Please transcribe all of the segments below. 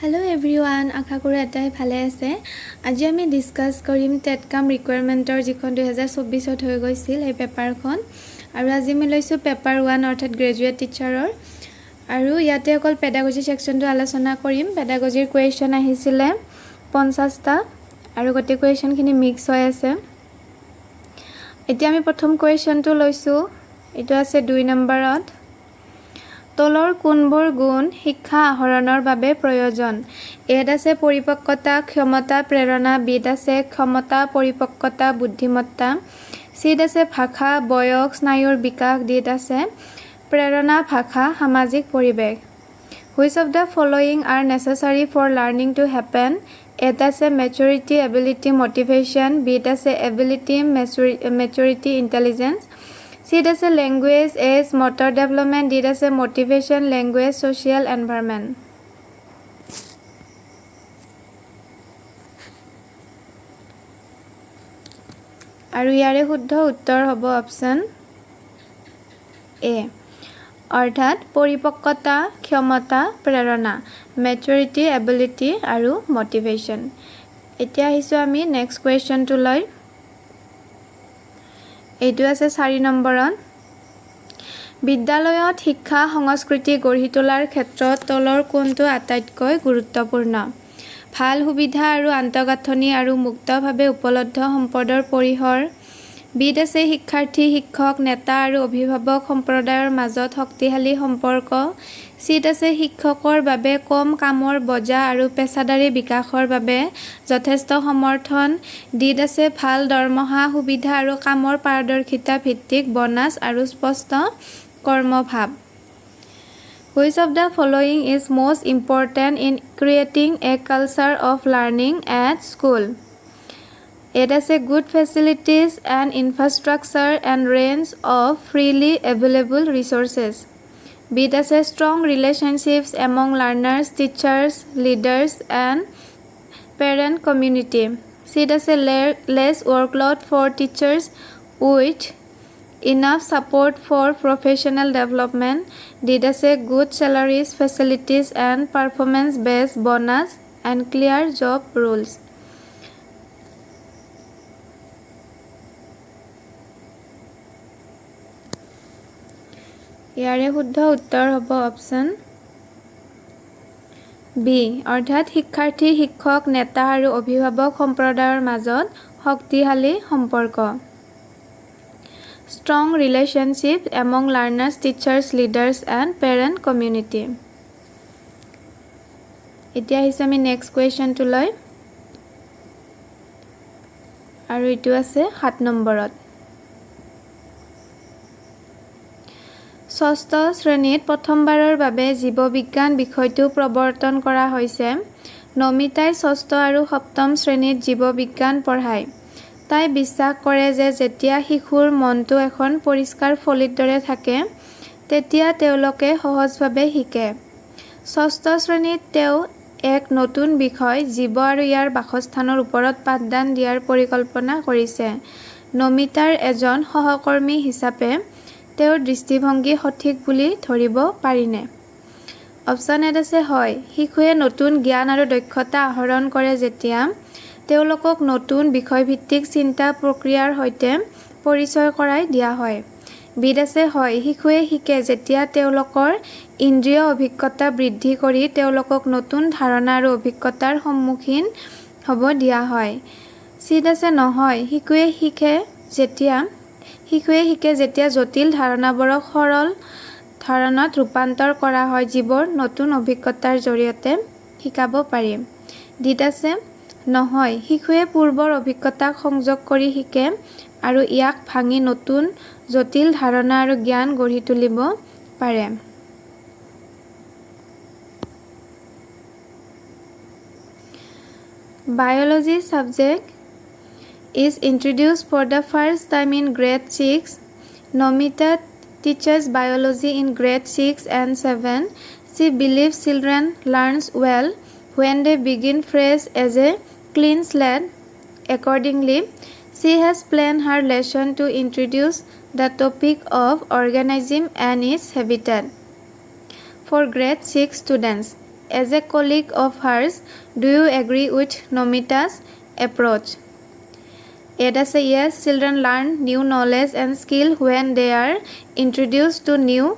Hello everyone, আশা কৰো এটাই ভালে আছে। আজি আমি ডিসকাস কৰিম টেটকাম ৰিকুৱাৰমেন্টৰ যিখন 2024 হৈ গৈছিল এই পেপাৰখন আৰু আজি মই লৈছো পেপাৰ 1 অৰ্থাৎ গ্ৰেজুৱেট টিচাৰৰ আৰু ইয়াতে অকল পেডাগজি সেকশনটো আলোচনা কৰিম। পেডাগজিৰ কোৱেশ্চন আহিছিলে 50টা আৰু গটে কোৱেশ্চনখিনি মিক্স হৈ আছে। এতিয়া আমি প্ৰথম কোৱেশ্চনটো লৈছো, এটো আছে 2 নম্বৰত। তলৰ কোনবোৰ গুণ শিক্ষা আহৰণৰ বাবে প্ৰয়োজন? এত আছে পৰিপক্কতা, ক্ষমতা, প্ৰেৰণা, বিত আছে ক্ষমতা, পৰিপক্কতা, বুদ্ধিমত্তা, চিত আছে ভাষা, বয়স, স্নায়ুৰ বিকাশ, ডিত আছে প্ৰেৰণা, ভাষা, সামাজিক পৰিৱেশ। Which of the following are necessary for learning to happen? এত আছে maturity, ability, motivation, বিত আছে ability, maturity, intelligence, চিত আছে language, age, motor development, ডিত আছে motivation, language, social, environment। আৰু ইয়াৰে শুদ্ধ উত্তৰ হ'ব অপচন এ, অৰ্থাৎ পৰিপক্কতা, ক্ষমতা, প্ৰেৰণা, maturity, ability আৰু motivation। এতিয়া আহিছো আমি নেক্সট কুৱেশ্চনটো লৈ। এইটো আছে 4 নম্বৰত। বিদ্যালয়ত শিক্ষা সংস্কৃতি গঢ়ি তোলাৰ ক্ষেত্ৰত তলৰ কোনটো আটাইতকৈ গুৰুত্বপূৰ্ণ? ভাল সুবিধা আৰু আন্তঃগাঁথনি আৰু মুক্তভাৱে উপলব্ধ সম্পদৰ পৰিসৰ, বিত আছে শিক্ষাৰ্থী, শিক্ষক, নেতা আৰু অভিভাৱক সম্প্ৰদায়ৰ মাজত শক্তিশালী সম্পৰ্ক, চিত আছে শিক্ষকৰ বাবে কম কামৰ বজা আৰু পেছাদাৰী বিকাশৰ বাবে যথেষ্ট সমৰ্থন, ডিত আছে ভাল দৰমহা, সুবিধা আৰু কামৰ পাৰদৰ্শিতা ভিত্তিক বনাছ আৰু স্পষ্ট কৰ্মভাৱ। Which of the following is most important in creating a culture of learning at school? It has a good facilities and infrastructure and range of freely available resources. Bit has a strong relationships among learners, teachers, leaders, and parent community. Cit has a less workload for teachers with enough support for professional development. Did has a good salaries, facilities, and performance-based bonus and clear job rules. ইয়াৰে শুদ্ধ উত্তৰ হ'ব option B, অৰ্থাৎ শিক্ষাৰ্থী, শিক্ষক, নেতা আৰু অভিভাৱক সম্প্ৰদায়ৰ মাজত শক্তিশালী সম্পৰ্ক। Strong relationship among learners, teachers, leaders, and parent community. এতিয়া আহিছো আমি নেক্সট কুৱেশ্চনটো লৈ আৰু এইটো আছে 7 নম্বৰত। ষষ্ঠ শ্ৰেণীত প্ৰথমবাৰৰ বাবে জীৱবিজ্ঞান বিষয়টো প্ৰৱৰ্তন কৰা হৈছে। নমিতাই ষষ্ঠ আৰু সপ্তম শ্ৰেণীত জীৱবিজ্ঞান পঢ়ায়। তাই বিশ্বাস কৰে যে যেতিয়া শিশুৰ মনটো এখন পৰিষ্কাৰ ফলিৰ দৰে থাকে তেতিয়া তেওঁলোকে সহজভাৱে শিকে। ষষ্ঠ শ্ৰেণীত তেওঁ এক নতুন বিষয় জীৱ আৰু ইয়াৰ বাসস্থানৰ ওপৰত পাঠদান দিয়াৰ পৰিকল্পনা কৰিছে। নমিতাৰ এজন সহকৰ্মী হিচাপে তেওঁৰ দৃষ্টিভংগী সঠিক বুলি ধৰিব পাৰিনে? অপচন এত আছে হয়। শিশুৱে নতুন জ্ঞান আৰু দক্ষতা আহৰণ কৰে যেতিয়া তেওঁলোকক নতুন বিষয়ভিত্তিক চিন্তা প্ৰক্ৰিয়াৰ সৈতে পৰিচয় কৰাই দিয়া হয়। বিত আছে হয়। শিশুৱে শিকে যেতিয়া তেওঁলোকৰ ইন্দ্ৰিয় অভিজ্ঞতা বৃদ্ধি কৰি তেওঁলোকক নতুন ধাৰণা আৰু অভিজ্ঞতাৰ সন্মুখীন হ'ব দিয়া হয়। চিত আছে নহয়। শিশুৱে শিকে যেতিয়া জটিল ধাৰণাবোৰক সৰল ধাৰণাত ৰূপান্তৰ কৰা হয়, যিবোৰ নতুন অভিজ্ঞতাৰ জৰিয়তে শিকাব পাৰি। ডিত আছে নহয়। শিশুৱে পূৰ্বৰ অভিজ্ঞতাক সংযোগ কৰি শিকে আৰু ইয়াক ভাঙি নতুন জটিল ধাৰণা আৰু জ্ঞান গঢ়ি তুলিব পাৰে। Biology subject is introduced for the first time in grade 6. Nomita teaches biology in grade 6 and 7. She believes children learn well when they begin fresh as a clean slate. Accordingly, she has planned her lesson to introduce the topic of organism and its habitat for grade 6 students. As a colleague of hers, do you agree with Nomita's approach? It is a yes, children learn new knowledge and skill when they are introduced to new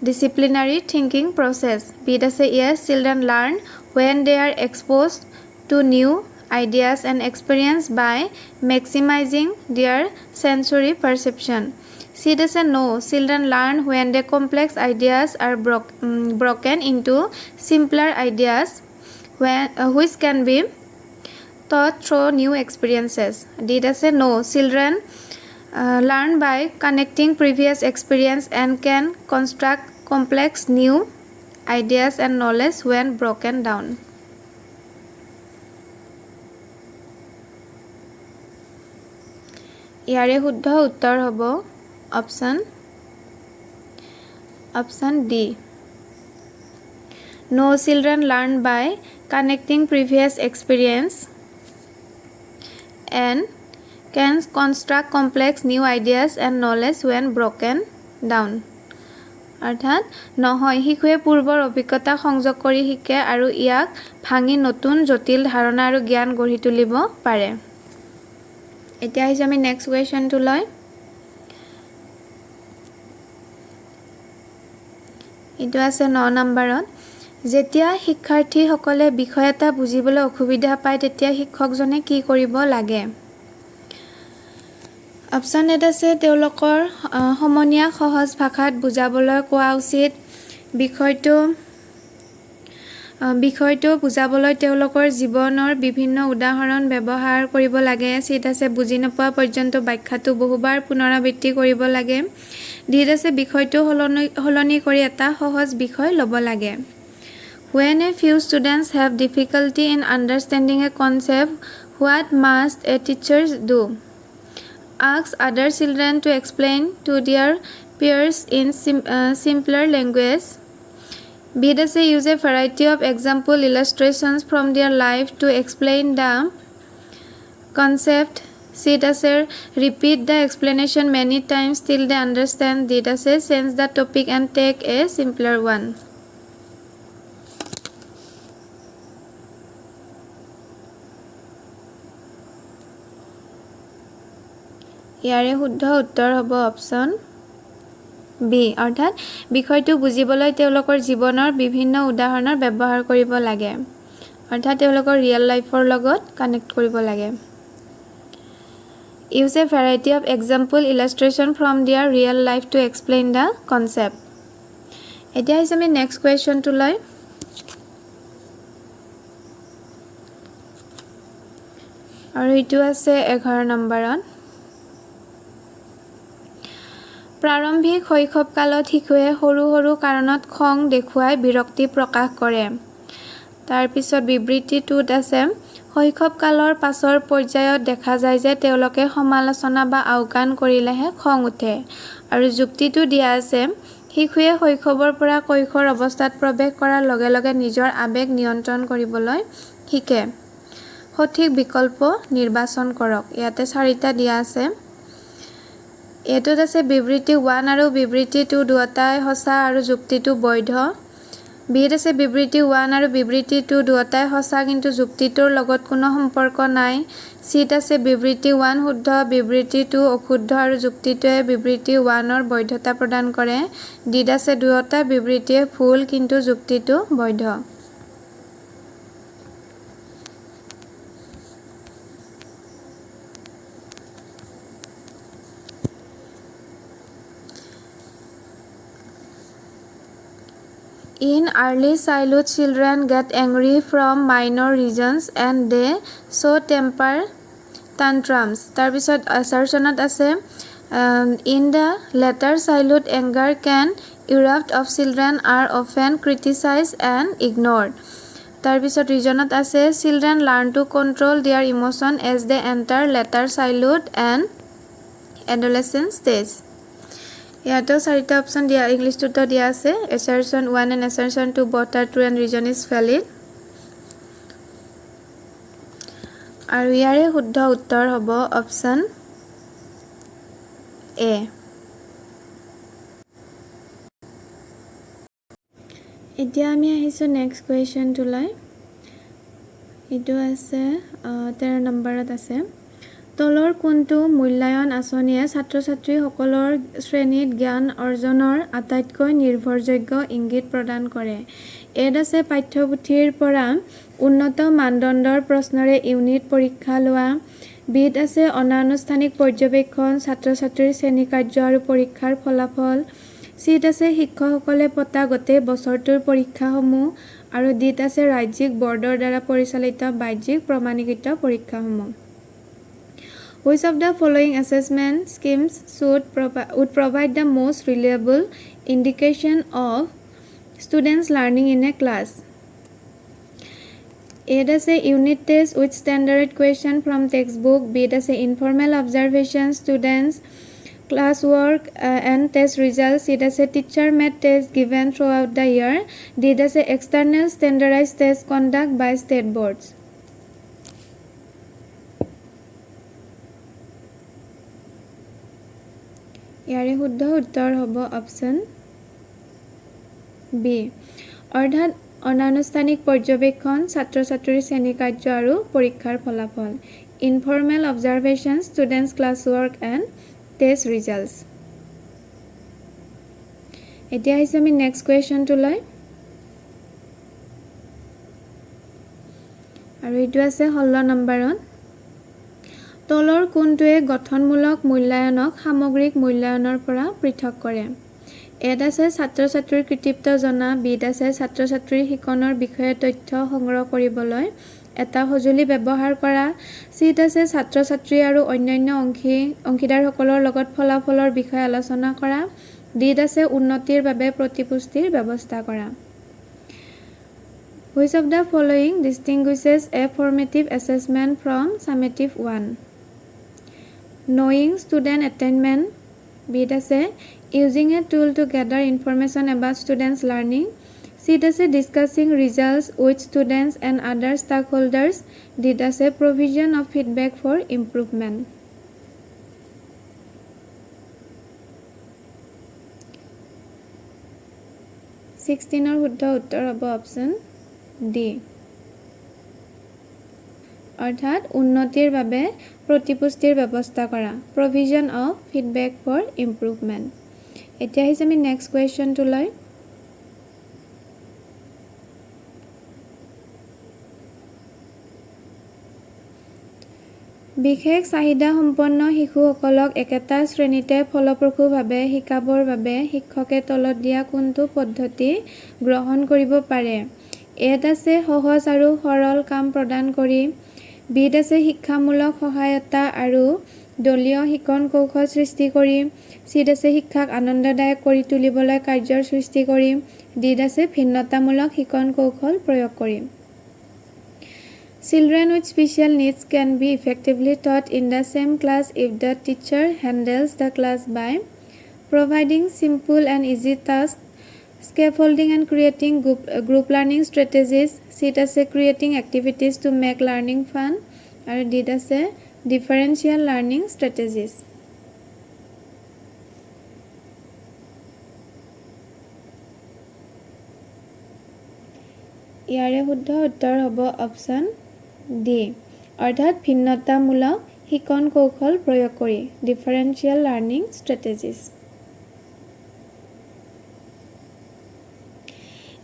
disciplinary thinking process. B does say yes, children learn when they are exposed to new ideas and experience by maximizing their sensory perception. C does say no, children learn when the complex ideas are broken into simpler ideas which can be taught through new experiences. D does say no, children learn by connecting previous experience and can construct complex new ideas and knowledge when broken down. ইয়াৰে শুদ্ধ উত্তৰ হ'ব option D. No, children learn by connecting previous experience and can construct complex new ideas and knowledge when broken down. অৰ্থাৎ নহয়, শিশুৱে পূৰ্বৰ অভিজ্ঞতা সংযোগ কৰি শিকে আৰু ইয়াক ভাঙি নতুন জটিল ধাৰণা আৰু জ্ঞান গঢ়ি তুলিব পাৰে। এতিয়া আহিছে আমি নেক্সট কুৱেশ্যনটো লৈ। এইটো আছে 9 নম্বৰত। যেতিয়া শিক্ষাৰ্থীসকলে বিষয় এটা বুজিবলৈ অসুবিধা পায় তেতিয়া শিক্ষকজনে কি কৰিব লাগে? অপশ্যন এ আছে তেওঁলোকৰ সমনীয়া সহজ ভাষাত বুজাবলৈ কোৱা উচিত। বিষয়টো বুজাবলৈ তেওঁলোকৰ জীৱনৰ বিভিন্ন উদাহৰণ ব্যৱহাৰ কৰিব লাগে। চিত আছে বুজি নোপোৱা পৰ্যন্ত ব্যাখ্যাটো বহুবাৰ পুনৰাবৃত্তি কৰিব লাগে। ডিত আছে বিষয়টো সলনি কৰি এটা সহজ বিষয় ল'ব লাগে। When a few students have difficulty in understanding a concept, what must a teacher do? Ask other children to explain to their peers in simpler language. B does say use a variety of example illustrations from their life to explain the concept. C does say repeat the explanation many times till they understand. D does say change the topic and take a simpler one. ইয়াৰে শুদ্ধ উত্তৰ হ'ব option B, অৰ্থাৎ বিষয়টো বুজিবলৈ তেওঁলোকৰ জীৱনৰ বিভিন্ন উদাহৰণৰ ব্যৱহাৰ কৰিব লাগে, অৰ্থাৎ তেওঁলোকৰ ৰিয়েল লাইফৰ লগত কানেক্ট কৰিব লাগে। Use a variety of example illustration from their real life to explain the concept. এতিয়া আহিছে আমি নেক্সট কুৱেশ্যনটো লৈ। আৰু এইটো আছে 11 নম্বৰত। প্ৰাৰম্ভিক শৈশৱকালত শিশুৱে সৰু সৰু কাৰণত খং দেখুৱাই বিৰক্তি প্ৰকাশ কৰে। তাৰপিছত বিবৃতিটোত আছে শৈশৱকালৰ পাছৰ পৰ্যায়ত দেখা যায় যে তেওঁলোকে সমালোচনা বা আওকাণ কৰিলেহে খং উঠে। আৰু যুক্তিটো দিয়া আছে শিশুৱে শৈশৱৰ পৰা কৈশোৰ অৱস্থাত প্ৰৱেশ কৰাৰ লগে লগে নিজৰ আৱেগ নিয়ন্ত্ৰণ কৰিবলৈ শিকে। সঠিক বিকল্প নিৰ্বাচন কৰক। ইয়াতে 4টা দিয়া আছে। এইটোত আছে বিবৃতি 1 আৰু বিবৃতি 2 দুয়োটাই সঁচা আৰু যুক্তিটো বৈধ। বিত আছে বিবৃতি 1 আৰু বিবৃতি 2 দুয়োটাই সঁচা কিন্তু যুক্তিটোৰ লগত কোনো সম্পৰ্ক নাই। চিত আছে বিবৃতি 1 শুদ্ধ, বিবৃতি 2 অশুদ্ধ আৰু যুক্তিটোৱে বিবৃতি 1ৰ বৈধতা প্ৰদান কৰে। ডিত আছে দুয়োটা বিবৃতিয়ে ভুল কিন্তু যুক্তিটো বৈধ। In early childhood, children get angry from minor reasons and they show temper tantrums. তাৰপিছত assertionত আছে in the later childhood, anger can erupt of children are often criticized and ignored. তাৰপিছত reasonত আছে children learn to control their emotion as they enter later childhood and adolescent stage. ইয়াতো 4টা option দিয়া ইংলিছটোতো দিয়া আছে। assertion 1 and assertion 2 both are true and reason is valid. আৰু ইয়াৰে শুদ্ধ উত্তৰ হ'ব অপশ্যন এ। এতিয়া আমি আহিছোঁ নেক্সট কুৱেশ্যনটোলৈ। এইটো আছে 13 নম্বৰত আছে। তলৰ কোনটো মূল্যায়ন আঁচনিয়ে ছাত্ৰ ছাত্ৰীসকলৰ শ্ৰেণীত জ্ঞান অৰ্জনৰ আটাইতকৈ নিৰ্ভৰযোগ্য ইংগিত প্ৰদান কৰে? এত আছে পাঠ্যপুথিৰ পৰা উন্নত মানদণ্ডৰ প্ৰশ্নৰে ইউনিট পৰীক্ষা লোৱা। বিত আছে অনানুষ্ঠানিক পৰ্যবেক্ষণ ছাত্ৰ ছাত্ৰীৰ শ্ৰেণী কাৰ্য আৰু পৰীক্ষাৰ ফলাফল। চিত আছে শিক্ষকসকলে পতা গোটেই বছৰটোৰ পৰীক্ষাসমূহ। আৰু ডিত আছে ৰাজ্যিক বৰ্ডৰ দ্বাৰা পৰিচালিত বাহ্যিক প্ৰমাণীকৃত পৰীক্ষাসমূহ। Which of the following assessment schemes would provide the most reliable indication of students' learning in a class? A আছে unit test with standard question from textbook. B আছে informal observation students classwork and test results. C আছে teacher made test given throughout the year. D আছে external standardized test conduct by state boards. ইয়াৰে শুদ্ধ উত্তৰ হ'ব option B, অৰ্থাৎ অনানুষ্ঠানিক পৰ্যবেক্ষণ ছাত্ৰ ছাত্ৰীৰ শ্ৰেণী কাৰ্য আৰু পৰীক্ষাৰ ফলাফল। Informal observation students class work and test results. এতিয়া আহিছোঁ আমি নেক্সট কুৱেশ্যনটোলৈ। আৰু এইটো আছে 16 নম্বৰত। তলৰ কোনটোৱে গঠনমূলক মূল্যায়নক সামগ্ৰিক মূল্যায়নৰ পৰা পৃথক কৰে? এত আছে ছাত্ৰ ছাত্ৰীৰ কৃতিত্ব জনা। বিত আছে ছাত্ৰ ছাত্ৰীৰ শিকনৰ বিষয়ে তথ্য সংগ্ৰহ কৰিবলৈ এটা সঁজুলি ব্যৱহাৰ কৰা। চিত আছে ছাত্ৰ ছাত্ৰী আৰু অন্যান্য অংশীদাৰসকলৰ লগত ফলাফলৰ বিষয়ে আলোচনা কৰা। ডিত আছে উন্নতিৰ বাবে প্ৰতিপুষ্টিৰ ব্যৱস্থা কৰা। Which of the following distinguishes a formative assessment from summative one? Knowing student attainment. Bit আছে using a tool to gather information about students' learning. Cit আছে discussing results with students and other stakeholders. Dit আছে provision of feedback for improvement. ৰ শুদ্ধ উত্তৰ হ'ব option D, অৰ্থাৎ উন্নতিৰ বাবে প্ৰতিপুষ্টিৰ ব্যৱস্থা কৰা, provision of feedback for improvement. এতিয়া আহিছে আমি নেক্সট কুৱেশ্যনটোলৈ। বিশেষ চাহিদা সম্পন্ন শিশুসকলক একেটা শ্ৰেণীতে ফলপ্ৰসূভাৱে শিকাবৰ বাবে শিক্ষকে তলত দিয়া কোনটো পদ্ধতি গ্ৰহণ কৰিব পাৰে? এত আছে সহজ আৰু সৰল কাম প্ৰদান কৰি। বিত আছে শিক্ষামূলক সহায়তা আৰু দলীয় শিকন কৌশল সৃষ্টি কৰি। চিত আছে শিক্ষাক আনন্দদায়ক কৰি তুলিবলৈ কাৰ্যৰ সৃষ্টি কৰি। ডিত আছে ভিন্নতামূলক শিকন কৌশল প্ৰয়োগ কৰি। Children with special needs can be effectively taught in the same class if the teacher handles the class by providing simple and easy tasks, scaffolding and creating group learning strategies. Cit আছে creating activities to make learning fun. আৰু ডিত আছে differential learning strategies. ইয়াৰে শুদ্ধ উত্তৰ হ'ব option D, অৰ্থাৎ ভিন্নতামূলক শিকন কৌশল প্ৰয়োগ কৰি, differential learning strategies.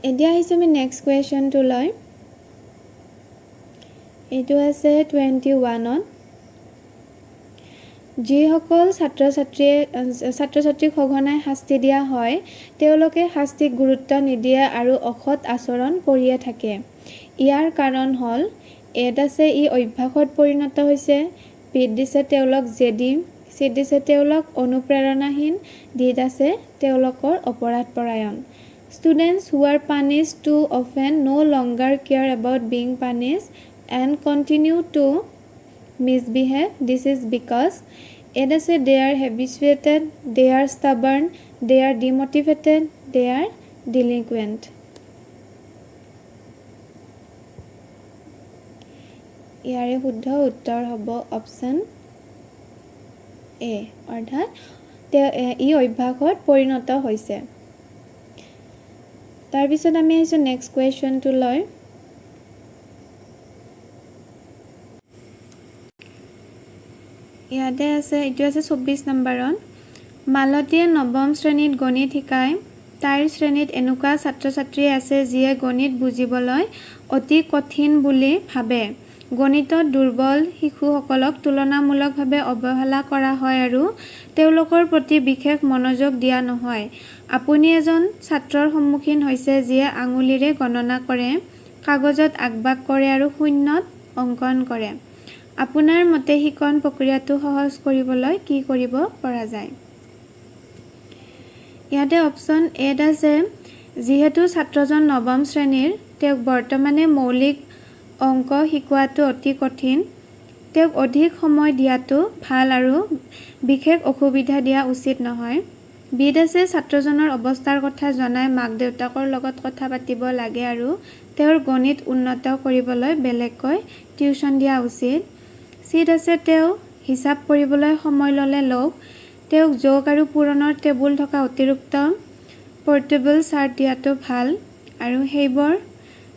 এতিয়া আহিছোঁ আমি নেক্সট কুৱেশ্যনটোলৈ। এইটো আছে 21ত। যিসকল ছাত্ৰ ছাত্ৰীক সঘনাই শাস্তি দিয়া হয় তেওঁলোকে শাস্তিক গুৰুত্ব নিদিয়ে আৰু অসৎ আচৰণ কৰিয়ে থাকে। ইয়াৰ কাৰণ হ'ল এত আছে ই অভ্যাসত পৰিণত হৈছে। বিত দিছে তেওঁলোক জেদী। চিত দিছে তেওঁলোক অনুপ্ৰেৰণাহীন। ডিত আছে তেওঁলোকৰ অপৰাধপৰায়ণ। Students who are punished too often no longer care about being punished and continue to misbehave. This is because it is they are habituated, they are stubborn, they are demotivated, they are delinquent. ইয়াৰে শুদ্ধ উত্তৰ হ'ব option A, অৰ্থাৎ ই অভ্যাসত পৰিণত হৈছে। তাৰ পিছত আমি আহিছোঁ নেক্সট কুৱেশ্যনটো লৈ ইয়াতে আছে এইটো আছে 24 নম্বৰত মালতীয়ে নৱম শ্ৰেণীত গণিত শিকায় তাইৰ শ্ৰেণীত এনেকুৱা ছাত্ৰ ছাত্ৰী আছে যিয়ে গণিত বুজিবলৈ অতি কঠিন বুলি ভাবে গণিতত দুৰ্বল শিশুসকলক তুলনামূলকভাৱে অৱহেলা কৰা হয় আৰু তেওঁলোকৰ প্ৰতি বিশেষ মনোযোগ দিয়া নহয় আপুনি এজন ছাত্ৰৰ সন্মুখীন হৈছে যিয়ে আঙুলিৰে গণনা কৰে কাগজত আঁকবাক কৰে আৰু শূন্যত অংকন কৰে আপোনাৰ মতে শিকন প্ৰক্ৰিয়াটো সহজ কৰিবলৈ কি কৰিব পৰা যায় ইয়াতে অপচন এত আছে যিহেতু ছাত্ৰজন নৱম শ্ৰেণীৰ তেওঁক বৰ্তমানে মৌলিক অংক শিকোৱাটো অতি কঠিন তেওঁক অধিক সময় দিয়াটো ভাল আৰু বিশেষ অসুবিধা দিয়া উচিত নহয় বিত আছে ছাত্ৰজনৰ অৱস্থাৰ কথা জনাই মাক দেউতাকৰ লগত কথা পাতিব লাগে আৰু তেওঁৰ গণিত উন্নত কৰিবলৈ বেলেগকৈ টিউচন দিয়া উচিত চিত আছে তেওঁ হিচাপ কৰিবলৈ সময় ল'লে লওক তেওঁক যোগ আৰু পূৰণৰ টেবুল থকা অতিৰিক্ত পৰ্টেবল চাৰ্ট দিয়াটো ভাল আৰু সেইবোৰ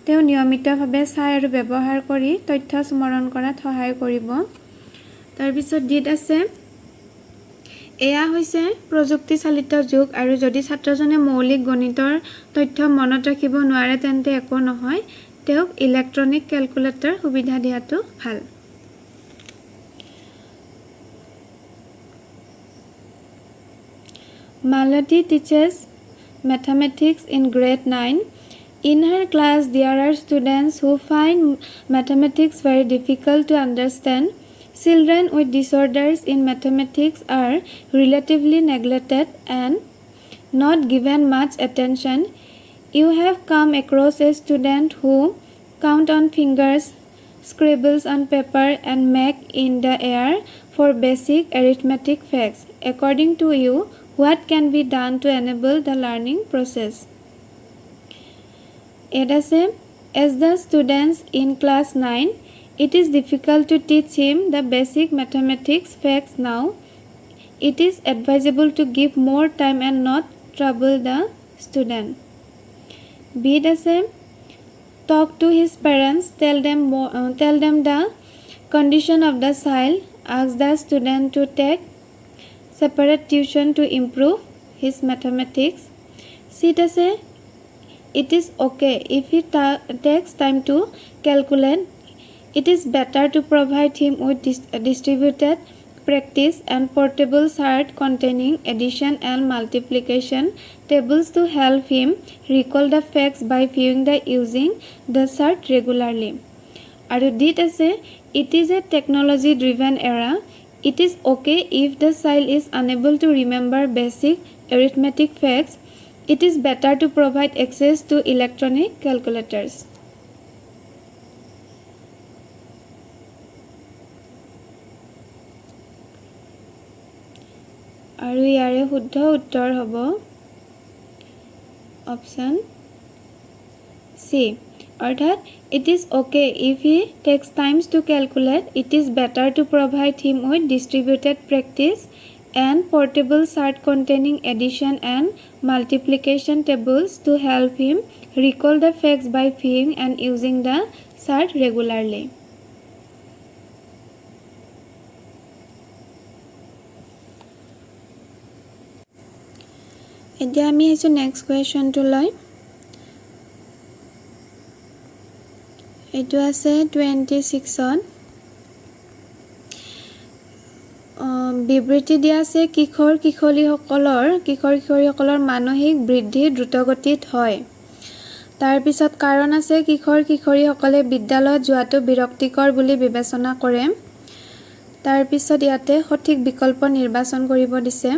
তেওঁ নিয়মিতভাৱে চাই আৰু ব্যৱহাৰ কৰি তথ্য স্মৰণ কৰাত সহায় কৰিব তাৰপিছত ডিত আছে এয়া হৈছে প্ৰযুক্তি চালিত যুগ আৰু যদি ছাত্ৰজনে মৌলিক গণিতৰ তথ্য মনত ৰাখিব নোৱাৰে তেন্তে একো নহয় তেওঁক ইলেক্ট্ৰনিক কেলকুলেটৰ সুবিধা দিয়াটো ভাল Malati teaches mathematics in grade 9. In her class, there are students who find mathematics very difficult to understand. Children with disorders in mathematics are relatively neglected and not given much attention. You have come across a student who count on fingers, scribbles on paper and make in the air for basic arithmetic facts. According to you, what can be done to enable the learning process? As the students in class 9, it is difficult to teach him the basic mathematics facts now. It is advisable to give more time and not trouble the student. B. Talk to his parents, tell them the condition of the child, ask the student to take separate tuition to improve his mathematics. C. It is okay if he takes time to calculate. It is better to provide him with distributed practice and portable chart containing addition and multiplication tables to help him recall the facts by viewing the using the chart regularly. And it is a technology driven era. It is okay if the child is unable to remember basic arithmetic facts. It is better to provide access to electronic calculators. আৰু ইয়াৰে শুদ্ধ উত্তৰ হ'ব option সি অৰ্থাৎ it is okay if he takes times to calculate. It is better to provide him with distributed practice and portable chart containing addition and multiplication tables to help him recall the facts by viewing and using the chart regularly. এতিয়া আমি আহিছোঁ next কুৱেশ্যনটো লৈ এইটো আছে 26ত বিবৃতি দিয়া আছে কিশোৰ কিশোৰীসকলৰ মানসিক বৃদ্ধি দ্ৰুতগতিত হয় তাৰপিছত কাৰণ আছে কিশোৰ কিশোৰীসকলে বিদ্যালয়ত যোৱাটো বিৰক্তিকৰ বুলি বিবেচনা কৰে তাৰপিছত ইয়াতে সঠিক বিকল্প নিৰ্বাচন কৰিব দিছে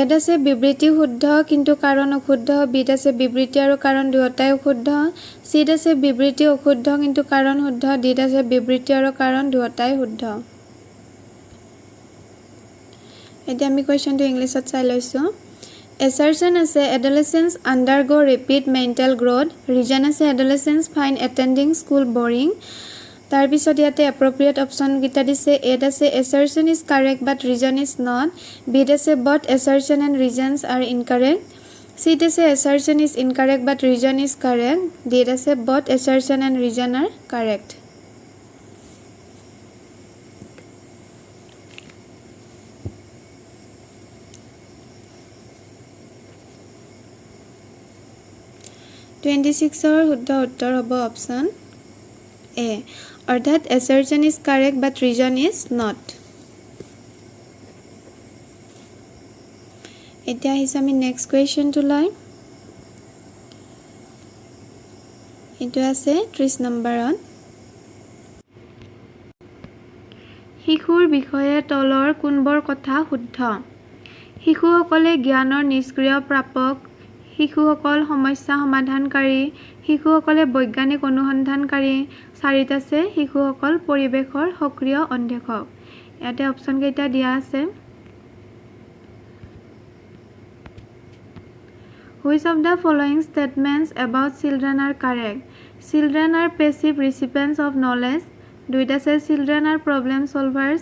এত আছে বিবৃতি শুদ্ধ কিন্তু কাৰণ অশুদ্ধ বিত আছে বিবৃতি আৰু কাৰণ দুয়োটাই অশুদ্ধ চিত আছে বিবৃতি অশুদ্ধ কিন্তু কাৰণ শুদ্ধ ডিত আছে বিবৃতি আৰু কাৰণ দুয়োটাই শুদ্ধ এতিয়া আমি কুৱেশ্যনটো ইংলিছত চাই লৈছোঁ assertion আছে adolescents undergo rapid mental growth reason আছে adolescents find attending school boring তাৰ পিছত ইয়াতে appropriate option গিটা দিছে এত আছে assertion is correct but reason is not বিত আছে both assertion and reasons are incorrect সিত আছে assertion is incorrect but reason is correct ডিত আছে both assertion and reason are correct (26) শুদ্ধ উত্তৰ হ'ব অপচন A অৰ্থাৎ assertion is correct but reason is not এতিয়া আহিছে আমি নেক্সট কুৱেশ্যনটো লৈ এইটো আছে 30 নম্বৰত শিশুৰ বিষয়ে তলৰ কোনবোৰ কথা শুদ্ধ শিশুসকলে জ্ঞানৰ নিষ্ক্ৰিয় প্ৰাপক শিশুসকল সমস্যা সমাধানকাৰী শিশুসকলে বৈজ্ঞানিক অনুসন্ধানকাৰী চাৰিত আছে শিশুসকল পৰিৱেশৰ সক্ৰিয় অন্বেষক ইয়াতে অপচন কেইটা দিয়া আছে Which of the following statements about children are correct? Children are passive recipients of knowledge. দুইটা আছে children are problem solvers.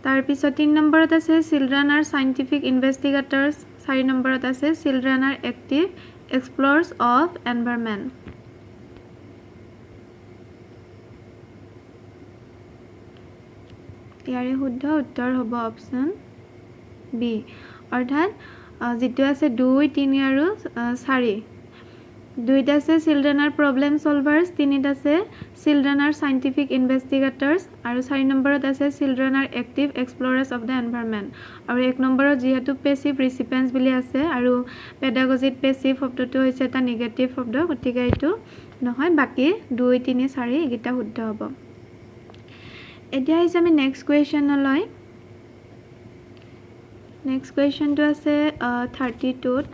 তাৰ পিছত 3 নম্বৰত আছে children are scientific investigators. 4 নম্বৰত আছে children are active explorers of environment. ইয়াৰে শুদ্ধ উত্তৰ হ'ব অপচন বি অৰ্থাৎ যেটো আছে 2 3 আৰু 4 দুইটা আছে children are problem solvers তিনিটা আছে children are scientific investigators আৰু 4 নম্বৰত আছে children are active explorers of the environment আৰু 1 নম্বৰত যেহেতু passive recipients বুলি আছে আৰু pedagogy passive শব্দটো হৈছে এটা নেগেটিভ শব্দ গতিকে এটো নহয় বাকি 2 3 4 এগিটা শুদ্ধ হ'ব এতিয়া হৈছে আমি নেক্সট কুৱেশ্যন লৈ Next question to আছে 32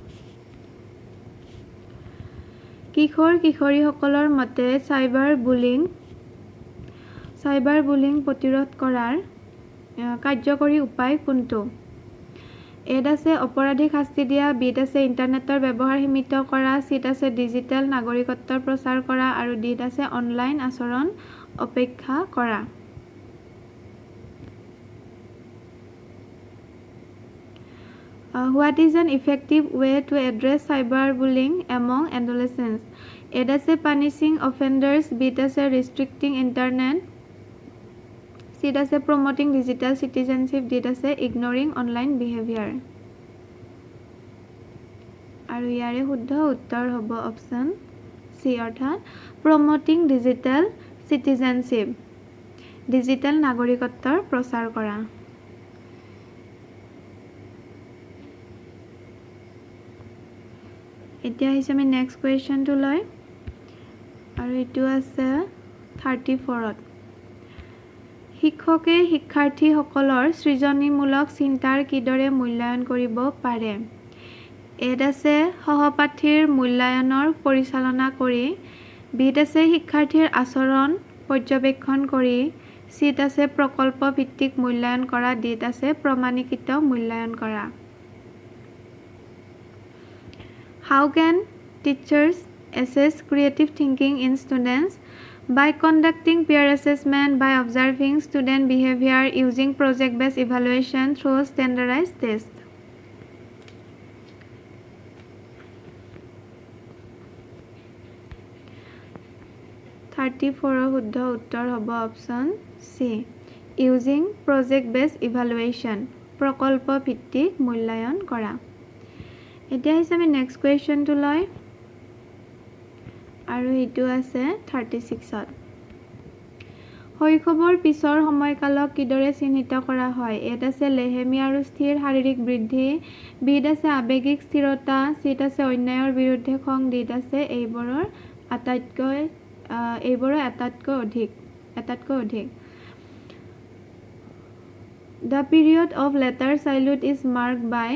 কিশোৰ কিশোৰী সকলৰ মতে সাইবাৰ বুলিং প্ৰতিৰোধ কৰাৰ কাৰ্যকৰী উপায় কোনটো এত আছে অপৰাধীক শাস্তি দিয়া বিত আছে ইন্টাৰনেটৰ ব্যৱহাৰ সীমিত কৰা সিত আছে ডিজিটেল নাগৰিকত্বৰ প্ৰচাৰ কৰা আৰু ডিত আছে অনলাইন আচৰণ অপেক্ষা কৰা What is an effective way to address cyberbullying among adolescents? A is punishing offenders, B is restricting internet, C is promoting digital citizenship, D is ignoring online behavior. আৰু ইয়াৰে শুদ্ধ উত্তৰ হ'ব অপচন C অৰ্থাৎ promoting digital citizenship, digital নাগৰিকত্বৰ প্ৰচাৰ কৰা এতিয়া আহিছে আমি নেক্সট কুৱেশ্যনটো লৈ আৰু এটো আছে 34ত শিক্ষকে শিক্ষাৰ্থীসকলৰ সৃজনীমূলক চিন্তাৰ কিদৰে মূল্যায়ন কৰিব পাৰে এত আছে সহপাঠীৰ মূল্যায়নৰ পৰিচালনা কৰি বিত আছে শিক্ষাৰ্থীৰ আচৰণ পৰ্যবেক্ষণ কৰি সিত আছে প্ৰকল্প ভিত্তিক মূল্যায়ন কৰা ডিত আছে প্ৰমাণিকৃত মূল্যায়ন কৰা How can teachers assess creative thinking in students? By conducting peer assessment, by observing student behavior, using project-based evaluation through standardized tests. শুদ্ধ উত্তৰ হ'ব option C. Using project-based evaluation, প্ৰকল্প ভিত্তিক মূল্যায়ন কৰা এতিয়া হৈছে আমি নেক্সট কুৱেশ্যনটো লৈ আৰু এটো আছে 36ত শৈশৱৰ পিছৰ সময়কালক কিদৰে চিহ্নিত কৰা হয় এত আছে লেহেমি আৰু স্থিৰ শাৰীৰিক বৃদ্ধি বিত আছে আবেগিক স্থিৰতা সিত আছে অন্যায়ৰ বিৰুদ্ধে খং ডিত আছে এইবোৰৰ আটাইতকৈ অধিক The period of later childhood is marked by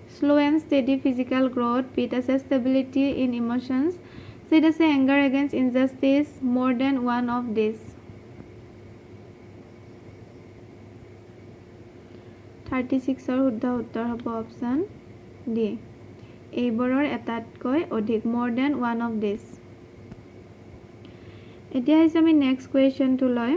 slow and steady physical growth, with stability in emotions, C is anger against injustice, more than one of these. 36 শুদ্ধ উত্তৰ হ'ব অপচন ডি এইবোৰৰ এটাতকৈ অধিক more than one of these এতিয়া আহিছে আমি next কুৱেশ্যনটো লৈ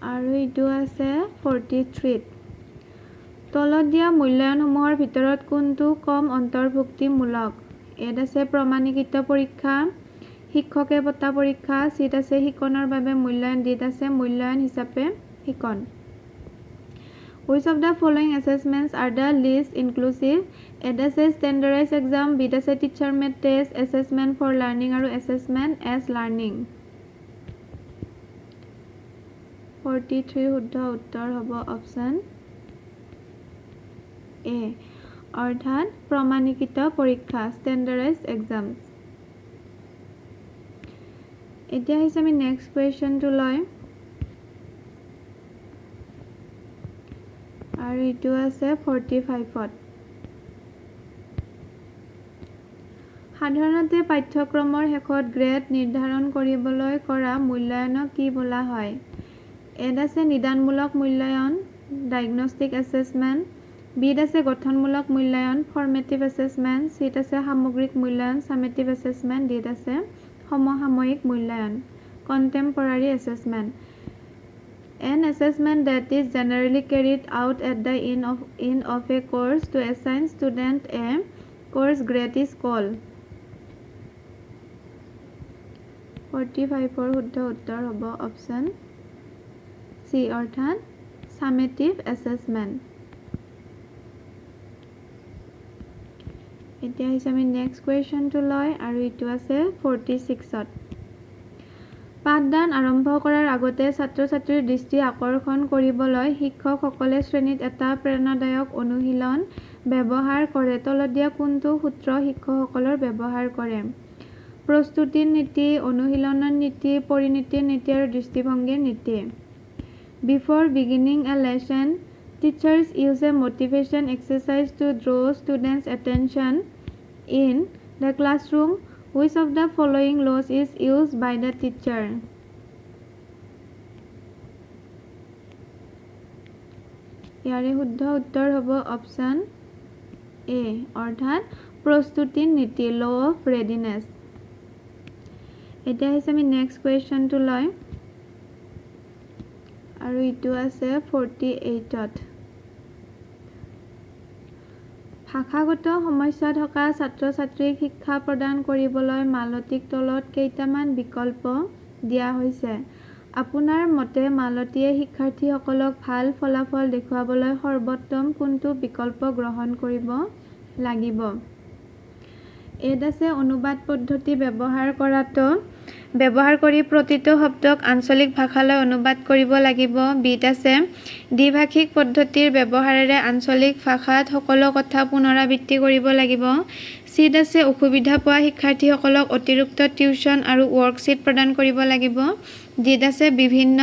আৰু এইটো আছে 43 তলত দিয়া মূল্যায়নসমূহৰ ভিতৰত কোনটো কম অন্তৰ্ভুক্তিমূলক ইয়াত আছে প্ৰমাণিকৃত পৰীক্ষা শিক্ষকে পতা পৰীক্ষা চিট আছে শিকনৰ বাবে মূল্যায়ন ডিত আছে মূল্যায়ন হিচাপে শিকন Which of the following assessments are the least inclusive? A আছে standardized exam, B আছে teacher made test, assessment for learning আৰু assessment as learning 43 শুদ্ধ উত্তৰ হ'ব অপচন A অৰ্থাৎ প্ৰমাণিকৃত পৰীক্ষা standardized exams এতিয়া আহিছে আমি নেক্সট কুৱেশ্যনটো লৈ আৰু এইটো আছে 45ত সাধাৰণতে পাঠ্যক্ৰমৰ শেষত গ্ৰেড নিৰ্ধাৰণ কৰিবলৈ কৰা মূল্যায়নক কি বোলা হয় এড আছে নিদানমূলক মূল্যায়ন ডায়াগনষ্টিক এছেছমেণ্ট বিত আছে গঠনমূলক মূল্যায়ন ফৰ্মেটিভ এছেছমেণ্ট চিত আছে সামগ্ৰিক মূল্যায়ন সামেটিভ এছেছমেণ্ট ডিত আছে সমসাময়িক মূল্যায়ন কণ্টেম্পৰাৰী assessment An assessment that is generally carried out at the end of a course to assign student a course grade is called 45 শুদ্ধ উত্তৰ হ'ব অপচন C অৰ্থাৎ summative assessment এতিয়া আহিছে আমি নেক্সট কুৱেশ্যনটো লৈ আৰু এইটো আছে 46ত পাঠদান আৰম্ভ কৰাৰ আগতে ছাত্ৰ-ছাত্ৰীৰ দৃষ্টি আকৰ্ষণ কৰিবলৈ শিক্ষকসকলে শ্ৰেণীত এটা প্ৰেৰণাদায়ক অনুশীলন ব্যৱহাৰ কৰে তলত দিয়া কোনটো সূত্ৰ শিক্ষকসকলৰ ব্যৱহাৰ কৰে প্ৰস্তুতিৰ নীতি অনুশীলনৰ নীতি পৰিণতিৰ নীতি আৰু দৃষ্টিভংগীৰ নীতি Before beginning a lesson teachers use a motivation exercise to draw students attention in the classroom Which of the following laws is used by the teacher? ইয়াৰে শুদ্ধ উত্তৰ হ'ব অপচন A অৰ্থাৎ প্ৰস্তুতি নীতি law of readiness এতিয়া আহিছে আমি নেক্সট কুৱেশ্যনটো লৈ আৰু এইটো আছে 48ত ভাষাগত সমস্যা থকা ছাত্ৰ-ছাত্ৰীক শিক্ষা প্ৰদান কৰিবলৈ মালতীক তলত কেইটামান বিকল্প দিয়া হৈছে আপোনাৰ মতে মালতীয়ে শিক্ষাৰ্থীসকলক ভাল ফলাফল দেখুৱাবলৈ সৰ্বোত্তম কোনটো বিকল্প গ্ৰহণ কৰিব লাগিব এড আছে অনুবাদ পদ্ধতি ব্যৱহাৰ কৰি প্ৰতিটো শব্দক আঞ্চলিক ভাষালৈ অনুবাদ কৰিব লাগিব বিত আছে দ্বিভাষিক পদ্ধতিৰ ব্যৱহাৰেৰে আঞ্চলিক ভাষাত সকলো কথা পুনৰাবৃত্তি কৰিব লাগিব চিত আছে অসুবিধা পোৱা শিক্ষাৰ্থীসকলক অতিৰিক্ত টিউচন আৰু ৱৰ্কশ্বীট প্ৰদান কৰিব লাগিব ডিত আছে বিভিন্ন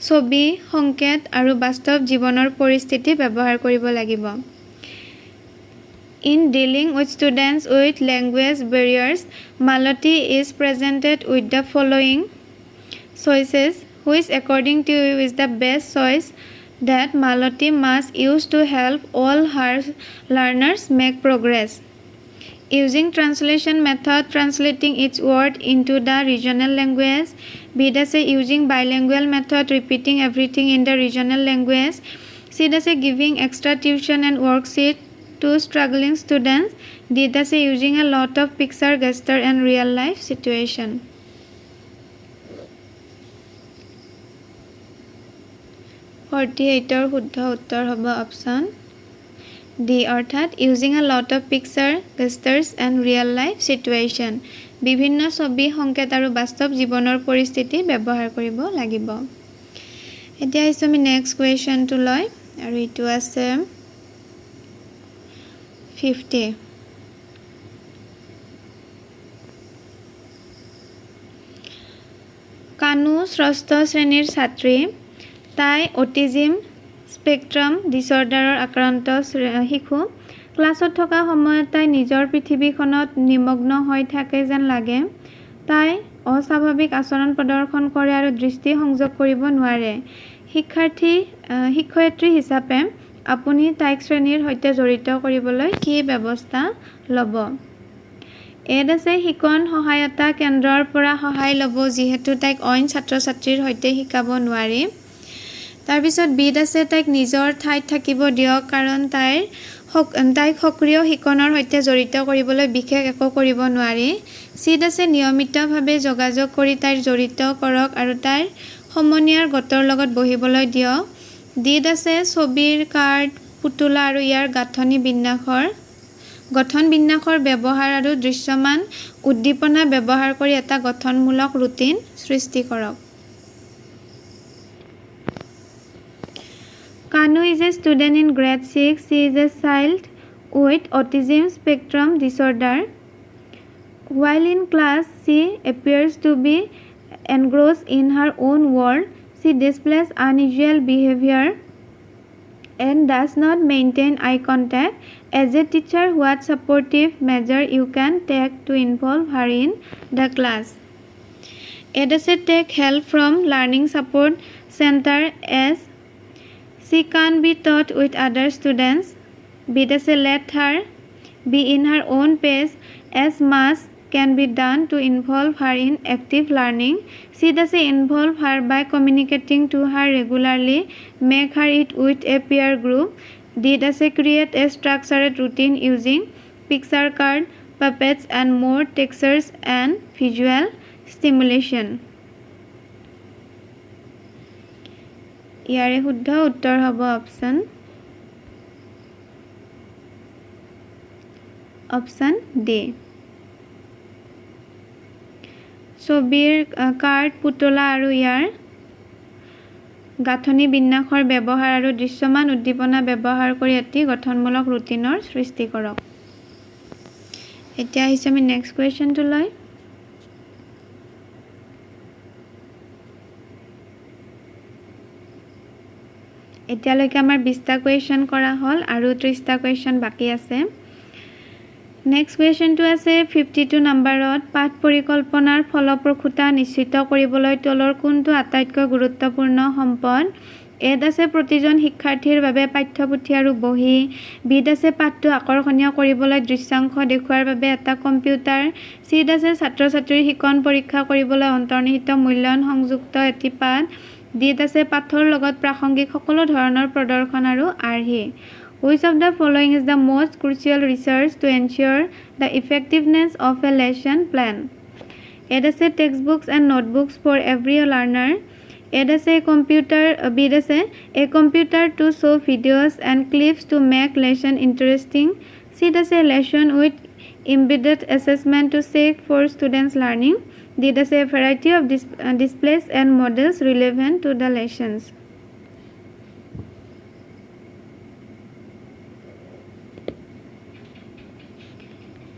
ছবি সংকেত আৰু বাস্তৱ জীৱনৰ পৰিস্থিতি ব্যৱহাৰ কৰিব লাগিব In dealing with students with language barriers, Malati is presented with the following choices, which according to you is the best choice that Malati must use to help all her learners make progress. Using translation method, translating each word into the regional language. B say using bilingual method, repeating everything in the regional language. C say giving extra tuition and worksheet to struggling students. D say using a lot of picture, gesture and real life situation. (48) শুদ্ধ উত্তৰ হ'ব option D অৰ্থাৎ using a lot of picture, gestures and real life situation. বিভিন্ন ছবি সংকেত আৰু বাস্তৱ জীৱনৰ পৰিস্থিতি ব্যৱহাৰ কৰিব লাগিব এতিয়া আহিছো আমি নেক্সট কুৱেশ্যনটো লৈ আৰু এইটো আছে 50 কানু ষষ্ঠ শ্ৰেণীৰ ছাত্ৰী তাই অটিজিম স্পেক্ট্ৰাম ডিছঅৰ্ডাৰৰ আক্ৰান্ত শিশু ক্লাছত থকা সময়ত তাই নিজৰ পৃথিৱীখনত নিমগ্ন হৈ থাকে যেন লাগে তাই অস্বাভাৱিক আচৰণ প্ৰদৰ্শন কৰে আৰু দৃষ্টি সংযোগ কৰিব নোৱাৰে শিক্ষয়িত্ৰী হিচাপে আপুনি তাইক শ্ৰেণীৰ সৈতে জড়িত কৰিবলৈ কি ব্যৱস্থা ল'ব? এত আছে শিকন সহায়তা কেন্দ্ৰৰ পৰা সহায় ল'ব যিহেতু তাইক অইন ছাত্ৰ ছাত্ৰীৰ সৈতে শিকাব নোৱাৰি। তাৰপিছত বিত আছে তাইক নিজৰ ঠাইত থাকিব দিয়ক কাৰণ তাইক সক্ৰিয় শিকনৰ সৈতে জড়িত কৰিবলৈ বিশেষ একো কৰিব নোৱাৰি। চিত আছে নিয়মিতভাৱে যোগাযোগ কৰি তাইক জড়িত কৰক আৰু তাইৰ সমনীয়াৰ গোটৰ লগত বহিবলৈ দিয়ক। ডিত আছে ছবিৰ কাৰ্ড পুতলা আৰু ইয়াৰ গঠন বিন্যাসৰ ব্যৱহাৰ আৰু দৃশ্যমান উদ্দীপনা ব্যৱহাৰ কৰি এটা গঠনমূলক ৰুটিন সৃষ্টি কৰক। Kanu is a student in grade 6. She is a child with autism spectrum disorder. While in class, she appears to be engrossed in her own world. She displays unusual behavior and does not maintain eye contact. As a teacher, what supportive measure you can take to involve her in the class? A does take help from Learning Support Center as she can be taught with other students. B does let her be in her own pace as much can be done to involve her in active learning. C does involve her by communicating to her regularly, make her it with a peer group. D does create a structured routine using picture card, puppets and more textures and visual stimulation. ইয়াৰে শুদ্ধ উত্তৰ হ'ব option D. ছবিৰ card পুতলা আৰু ইয়াৰ গাঁথনি বিন্যাসৰ ব্যৱহাৰ আৰু দৃশ্যমান উদ্দীপনা ব্যৱহাৰ কৰি এটি গঠনমূলক ৰুটিনৰ সৃষ্টি কৰক। এতিয়া আহিছে আমি নেক্সট কুৱেশ্যনটোলৈ। এতিয়ালৈকে আমাৰ 20টা কুৱেশ্যন কৰা হ'ল আৰু 30টা কুৱেশ্যন বাকী আছে। নেক্সট কুৱেশ্যনটো আছে 52 নম্বৰত পাঠ পৰিকল্পনাৰ ফলপ্ৰসূতা নিশ্চিত কৰিবলৈ তলৰ কোনটো আটাইতকৈ গুৰুত্বপূৰ্ণ সম্পদ? এত আছে প্ৰতিজন শিক্ষাৰ্থীৰ বাবে পাঠ্যপুথি আৰু বহি। বিত আছে পাঠটো আকৰ্ষণীয় কৰিবলৈ দৃশ্যাংশ দেখুওৱাৰ বাবে এটা কম্পিউটাৰ। চিত আছে ছাত্ৰ ছাত্ৰীৰ শিকন পৰীক্ষা কৰিবলৈ অন্তৰ্নিহিত মূল্যায়ন সংযুক্ত এটি পাঠ। ডিত আছে পাঠৰ লগত প্ৰাসংগিক সকলো ধৰণৰ প্ৰদৰ্শন আৰু আৰ্হি। Which of the following is the most crucial research to ensure the effectiveness of a lesson plan? A is textbooks and notebooks for every learner. A is a computer. B is a computer to show videos and clips to make lesson interesting. C is a lesson with embedded assessment to check for students' learning. D is a variety of displays and models relevant to the lessons.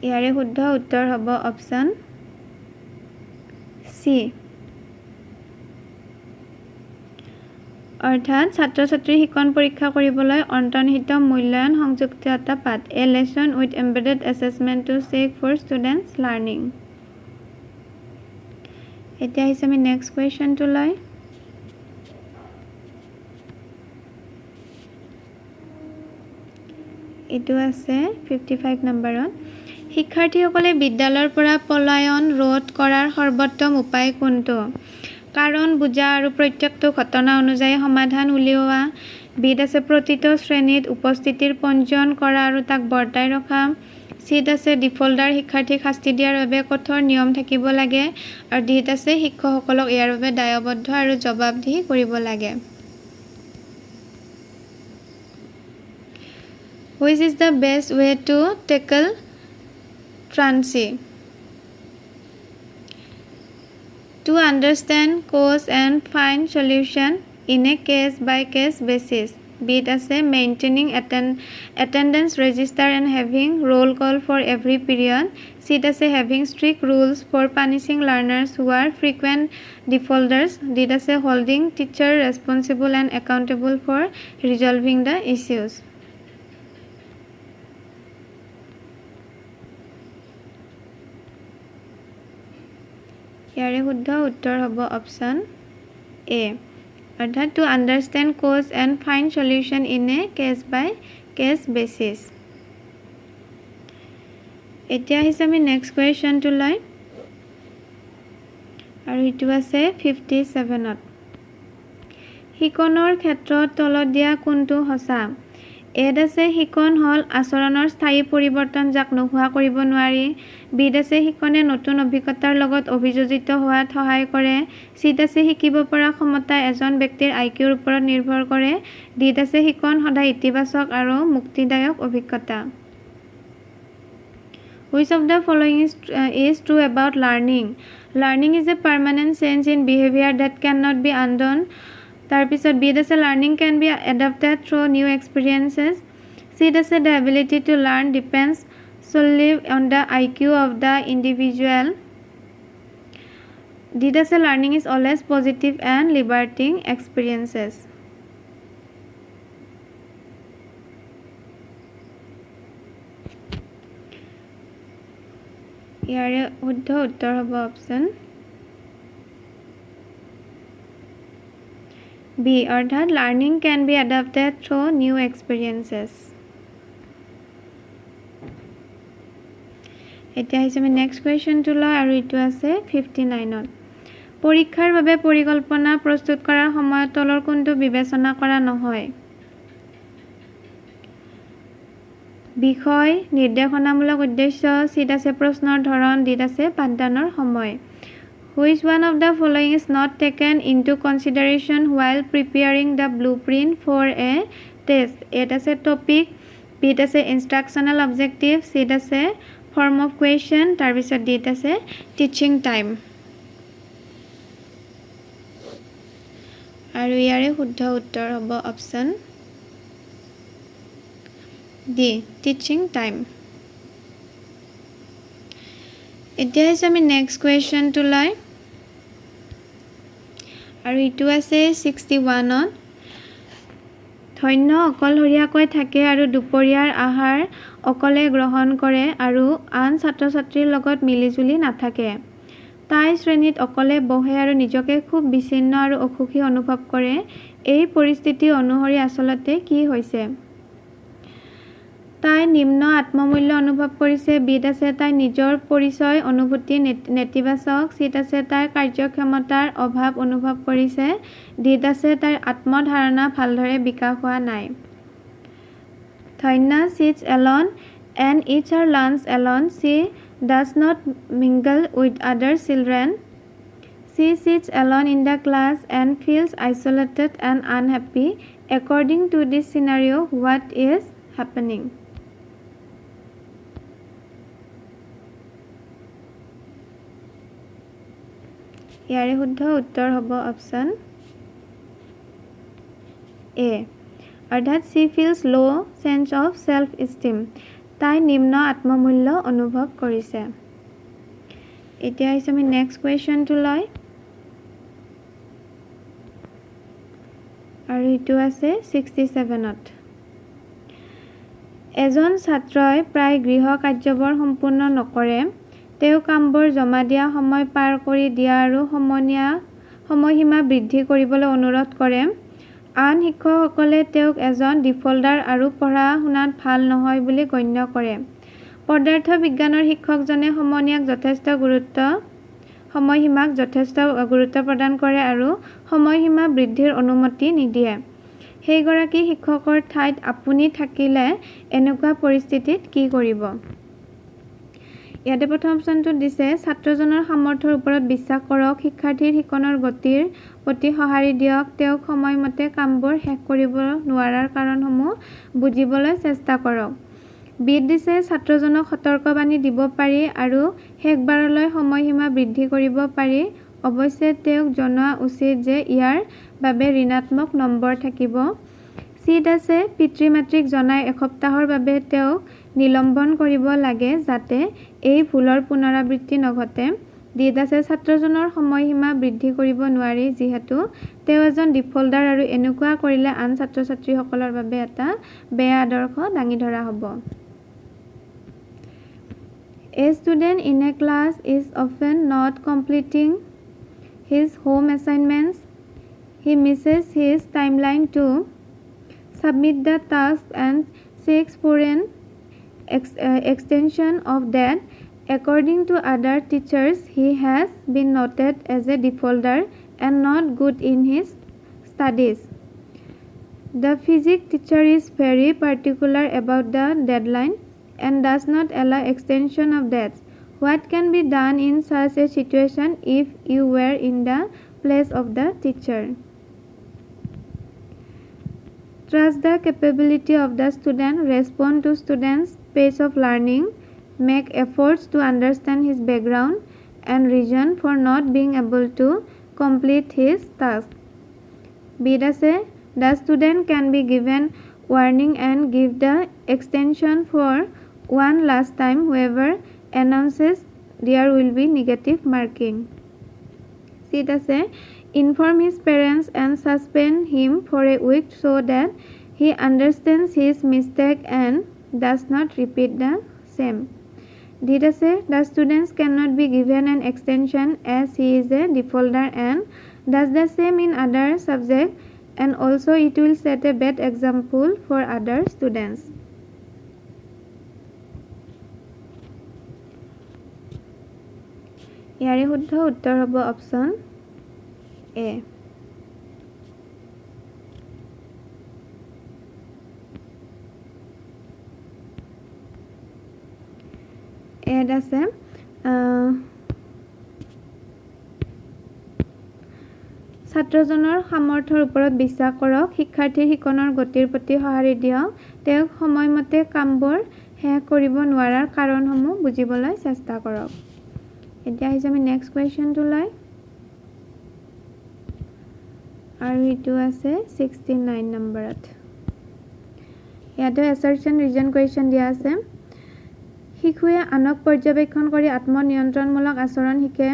ইয়াৰে শুদ্ধ উত্তৰ হ'ব option C. অৰ্থাৎ ছাত্ৰ ছাত্ৰীৰ শিকন পৰীক্ষা কৰিবলৈ অন্তৰ্নিহিত মূল্যায়ন সংযুক্ত এটা পাঠ। A lesson with embedded assessment to check for students learning. এতিয়া আহিছে আমি নেক্সট কুৱেশ্যনটোলৈ। এইটো আছে 55 নম্বৰত। শিক্ষাৰ্থীসকলে বিদ্যালয়ৰ পৰা পলায়ন ৰোধ কৰাৰ সৰ্বোত্তম উপায় কোনটো? কাৰণ বুজা আৰু প্ৰত্যেকটো ঘটনা অনুযায়ী সমাধান উলিওৱা। বিত আছে প্ৰতিটো শ্ৰেণীত উপস্থিতিৰ পঞ্জীয়ন কৰা আৰু তাক বৰ্তাই ৰখা। চিত আছে ডিফল্টাৰ শিক্ষাৰ্থীক শাস্তি দিয়াৰ বাবে কঠোৰ নিয়ম থাকিব লাগে আৰু ডিত আছে শিক্ষকসকলক ইয়াৰ বাবে দায়বদ্ধ আৰু জবাবদিহি কৰিব লাগে। Which is the best way to tackle truancy? To understand cause and find solution in a case-by-case basis. Bit আছে maintaining attendance register and having roll call for every period. Sit আছে having strict rules for punishing learners who are frequent defaulters. Did আছে holding teacher responsible and accountable for resolving the issues. ইয়াৰে শুদ্ধ উত্তৰ হ'ব option A. অৰ্থাৎ to understand cause and find solution in a case by case basis. এতিয়া আহিছে আমি next কুৱেশ্যনটোলৈ আৰু এইটো আছে 57ত। শিকনৰ ক্ষেত্ৰত তলত দিয়া কোনটো সঁচা? এত আছে শিকন হ'ল আচৰণৰ স্থায়ী পৰিৱৰ্তন যাক নোহোৱা কৰিব নোৱাৰি। বিত আছে শিকনে নতুন অভিজ্ঞতাৰ লগত অভিযোজিত হোৱাত সহায় কৰে। চিত আছে শিকিব পৰা ক্ষমতা এজন ব্যক্তিৰ IQৰ ওপৰত নিৰ্ভৰ কৰে। ডিত আছে শিকন সদায় ইতিবাচক আৰু মুক্তিদায়ক অভিজ্ঞতা। Which of the following is true about learning? Learning is a permanent change in behavior that cannot be undone. তাৰপিছত বিত আছে learning can be adapted through new experiences. চিত আছে the ability to learn depends solely on the IQ of the individual. ডিত আছে learning is always positive and liberating experiences. ইয়াৰে শুদ্ধ উত্তৰ হ'ব অপশ্যন বি, অৰ্থাৎ learning can be adapted through new experiences. এতিয়া আহিছে আমি নেক্সট কুৱেশ্যনটোলৈ আৰু এইটো আছে 59ত। পৰীক্ষাৰ বাবে পৰিকল্পনা প্ৰস্তুত কৰাৰ সময়ত তলৰ কোনটো বিবেচনা কৰা নহয়? বিষয়, নিৰ্দেশনামূলক উদ্দেশ্য, চিত আছে প্ৰশ্নৰ ধৰণ, ডিত আছে পাঠদানৰ সময়। Which one of the following is not taken into consideration while preparing the blueprint for a test? এত আছে টপিক, বিত আছে ইনষ্ট্ৰাকশ্যনেল অবজেক্টিভ, চিত আছে ফৰ্ম অফ কুৱেশ্যন, তাৰপিছত ডিত আছে টিচিং টাইম। আৰু ইয়াৰে শুদ্ধ উত্তৰ হ'ব অপশ্যন ডি, টিচিং টাইম। এতিয়া হৈছে আমি নেক্সট কুৱেশ্যনটোলৈ আৰু এইটো আছে 61ত। ধন্য অকলশৰীয়াকৈ থাকে আৰু দুপৰীয়াৰ আহাৰ অকলে গ্ৰহণ কৰে আৰু আন ছাত্ৰ ছাত্ৰীৰ লগত মিলিজুলি নাথাকে। তাই শ্ৰেণীত অকলে বহে আৰু নিজকে খুব বিচ্ছিন্ন আৰু অসুখী অনুভৱ কৰে। এই পৰিস্থিতি অনুসৰি আচলতে কি হৈছে? তাই নিম্ন আত্মমূল্য অনুভৱ কৰিছে। বিত আছে তাই নিজৰ পৰিচয় অনুভূতি নেতিবাচক, চিত আছে তাইৰ কাৰ্যক্ষমতাৰ অভাৱ অনুভৱ কৰিছে, ডিত আছে তাইৰ আত্মধাৰণা ভালদৰে বিকাশ হোৱা নাই। Dhanya sits alone and eats her lunch alone. She does not mingle with other children. She sits alone in the class and feels isolated and unhappy. According to this scenario, what is happening? ইয়াৰে শুদ্ধ উত্তৰ হ'ব option A, অৰ্থাৎ she feels low sense of self-esteem. তাই নিম্ন আত্মমূল্য অনুভৱ কৰিছে। এতিয়া আহিছে আমি নেক্সট কুৱেশ্যনটোলৈ আৰু এইটো আছে 67ত। এজন ছাত্ৰই প্ৰায় গৃহ কাৰ্যবোৰ সম্পূৰ্ণ নকৰে। তেওঁ কামবোৰ জমা দিয়া সময় পাৰ কৰি দিয়া আৰু সময়সীমা বৃদ্ধি কৰিবলৈ অনুৰোধ কৰে। আন শিক্ষকসকলে তেওঁক এজন ডিফল্টাৰ আৰু পঢ়া শুনাত ভাল নহয় বুলি গণ্য কৰে। পদাৰ্থ বিজ্ঞানৰ শিক্ষকজনে সময়সীমাক যথেষ্ট গুৰুত্ব প্ৰদান কৰে আৰু সময়সীমা বৃদ্ধিৰ অনুমতি নিদিয়ে। সেইগৰাকী শিক্ষকৰ ঠাইত আপুনি থাকিলে এনেকুৱা পৰিস্থিতিত কি কৰিব? ইয়াতে প্ৰথম অপশ্যনটো দিছে ছাত্ৰজনৰ সামৰ্থ্যৰ ওপৰত বিশ্বাস কৰক, শিক্ষাৰ্থীৰ শিকনৰ গতিৰ প্ৰতি সঁহাৰি দিয়ক, তেওঁক সময়মতে কামবোৰ শেষ কৰিব নোৱাৰাৰ কাৰণসমূহ বুজিবলৈ চেষ্টা কৰক। বিত দিছে ছাত্ৰজনক সতৰ্কবাণী দিব পাৰি আৰু শেষবাৰলৈ সময়সীমা বৃদ্ধি কৰিব পাৰি। অৱশ্যে তেওঁক জনোৱা উচিত যে ইয়াৰ বাবে ঋণাত্মক নম্বৰ থাকিব। চিত আছে পিতৃ মাতৃক জনাই এসপ্তাহৰ বাবে তেওঁক নিলম্বন কৰিব লাগে যাতে এই ভুলৰ পুনৰাবৃত্তি নঘটে। ডিত আছে ছাত্ৰজনৰ সময়সীমা বৃদ্ধি কৰিব নোৱাৰি যিহেতু তেওঁ এজন ডিফল্টাৰ আৰু এনেকুৱা কৰিলে আন ছাত্ৰ ছাত্ৰীসকলৰ বাবে এটা বেয়া আদৰ্শ দাঙি ধৰা হ'ব। A student in a class is often not completing his home assignments. he misses his timeline to submit the task and seeks for an extension of that. According to other teachers, he has been noted as a defaulter and not good in his studies. The physics teacher is very particular about the deadline and does not allow extension of that. What can be done in such a situation if you were in the place of the teacher? Trust the capability of the student, respond to student's pace of learning, make efforts to understand his background and reason for not being able to complete his task. B. The student can be given warning and give the extension for one last time. Whoever announces there will be negative marking. C. Inform his parents and suspend him for a week so that he understands his mistake and does not repeat the same. D. The students cannot be given an extension as he is a defaulter and does the same in other subjects, and also it will set a bad example for other students. ইয়াৰে শুদ্ধ উত্তৰ হ'ব option এ। Add আছে ছাত্ৰজনৰ সামৰ্থ্যৰ ওপৰত বিশ্বাস কৰক, শিক্ষাৰ্থীৰ শিকনৰ গতিৰ প্ৰতি সঁহাৰি দিয়ক, তেওঁক সময়মতে কামবোৰ শেষ কৰিব নোৱাৰাৰ কাৰণসমূহ বুজিবলৈ চেষ্টা কৰক। এতিয়া আহিছে আমি নেক্সট কুৱেশ্যনটোলৈ, আৰু এইটো আছে 69 নম্বৰত। ইয়াতে এছাৰশ্যন ৰিজন কুৱেশ্যন দিয়া আছে। শিশুৱে আনক পৰ্যবেক্ষণ কৰি আত্মনিয়ন্ত্ৰণমূলক আচৰণ শিকে।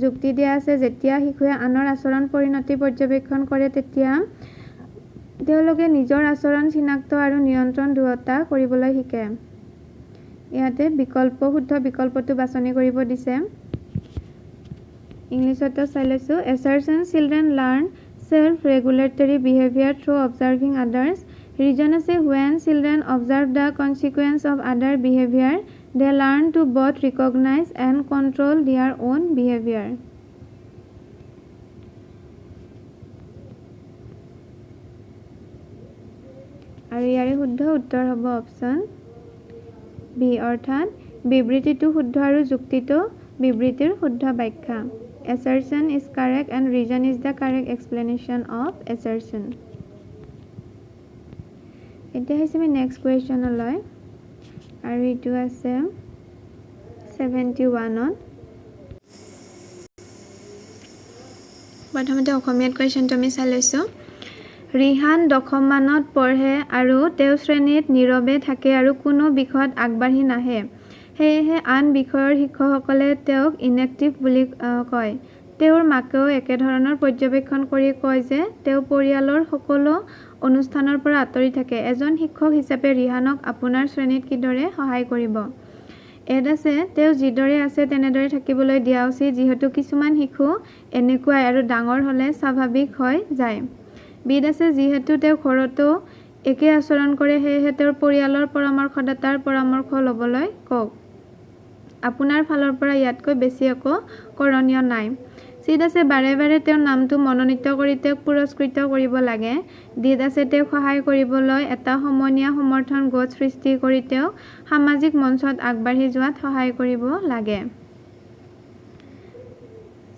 যুক্তি দিয়া আছে, যেতিয়া শিশুৱে আনৰ আচৰণ পৰিণতি পৰ্যবেক্ষণ কৰে তেতিয়া তেওঁলোকে নিজৰ আচৰণ চিনাক্ত আৰু নিয়ন্ত্ৰণ দুয়োটা কৰিবলৈ শিকে। ইয়াতে শুদ্ধ বিকল্পটো বাছনি কৰিব দিছে। ইংলিছতো চাই লৈছোঁ। Assertion children learn self regulatory behaviour through observing others. Reason আছে, when children observe the consequence of other behavior, they learn to both recognize and control their own behavior. আৰু ইয়াৰে শুদ্ধ উত্তৰ হ'ব অপশ্যন বি, অৰ্থাৎ বিবৃতিটো শুদ্ধ আৰু যুক্তিটো বিবৃতিৰ শুদ্ধ ব্যাখ্যা। Assertion is correct and reason is the correct explanation of assertion. এতিয়া আহিছে আমি নেক্সট কুৱেশ্যনলৈ, আৰু এইটো আছে 71ত। প্ৰথমতে অসমীয়াত কুৱেশ্যনটো আমি চাই লৈছোঁ। ৰিহান 10ম মানত পঢ়ে আৰু তেওঁ শ্ৰেণীত নীৰৱে থাকে আৰু কোনো বিষয়ত আগবাঢ়ি নাহে। সেয়েহে আন বিষয়ৰ শিক্ষকসকলে তেওঁক ইনএক্টিভ বুলি কয়। তেওঁৰ মাকেও একেধৰণৰ পৰ্যবেক্ষণ কৰি কয় যে তেওঁ পৰিয়ালৰ সকলো অনুষ্ঠানৰ পৰা আঁতৰি থাকে। এজন শিক্ষক হিচাপে ৰিহানক আপোনাৰ শ্ৰেণীত কিদৰে সহায় কৰিব? এড আছে, তেওঁ যিদৰে আছে তেনেদৰে থাকিবলৈ দিয়া উচিত, যিহেতু কিছুমান শিশু এনেকুৱাই আৰু ডাঙৰ হ'লে স্বাভাৱিক হৈ যায়। বিড আছে, যিহেতু তেওঁ ঘৰতো একে আচৰণ কৰে সেয়েহে তেওঁৰ পৰিয়ালৰ পৰামৰ্শদাতাৰ পৰামৰ্শ ল'বলৈ কওক। আপোনাৰ ফালৰ পৰা ইয়াতকৈ বেছি একো কৰণীয় নাই। চিড আছে, বাৰে বাৰে তেওঁৰ নামটো মনোনীত কৰি তেওঁক পুৰস্কৃত কৰিব লাগে। ডিড আছে, তেওঁক সহায় কৰিবলৈ এটা সমনীয়া সমৰ্থন গোট সৃষ্টি কৰি তেওঁক সামাজিক মঞ্চত আগবাঢ়ি যোৱাত সহায় কৰিব লাগে।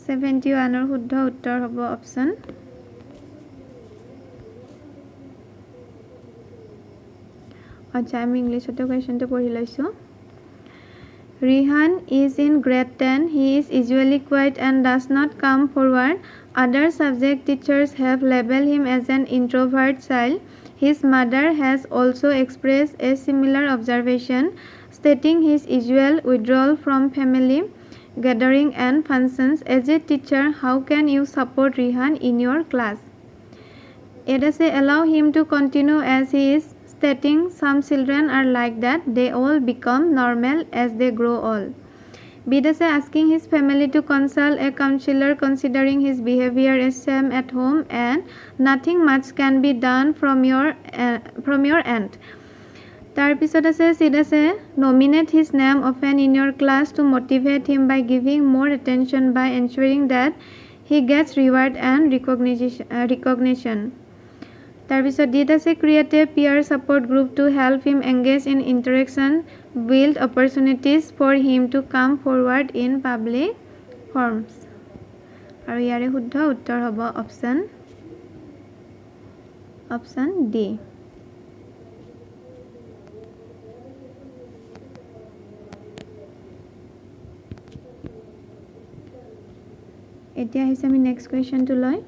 71ৰ শুদ্ধ উত্তৰ হ'ব অপশ্যন আচ্ছা, আমি ইংলিছতো কুৱেশ্যনটো পঢ়ি লৈছোঁ। Rihan is in grade 10. He is usually quiet and does not come forward. Other subject teachers have labeled him as an introvert child. His mother has also expressed a similar observation, stating his usual withdrawal from family gathering and functions. As a teacher, how can you support Rihan in your class? It is allow him to continue as he is, stating some children are like that, they all become normal as they grow old. B does asking his family to consult a counselor considering his behavior is same at home and nothing much can be done from your end. Tarpisot ase C does nominate his name often in your class to motivate him by giving more attention by ensuring that he gets reward and recognition. Tarpisot D does create a peer support group to help him engage in interaction, build opportunities for him to come forward in public forums. আৰু ইয়াৰে শুদ্ধ উত্তৰ হ'ব option D. এতিয়া আহিছে আমি next কুৱেশ্যনটো লৈ।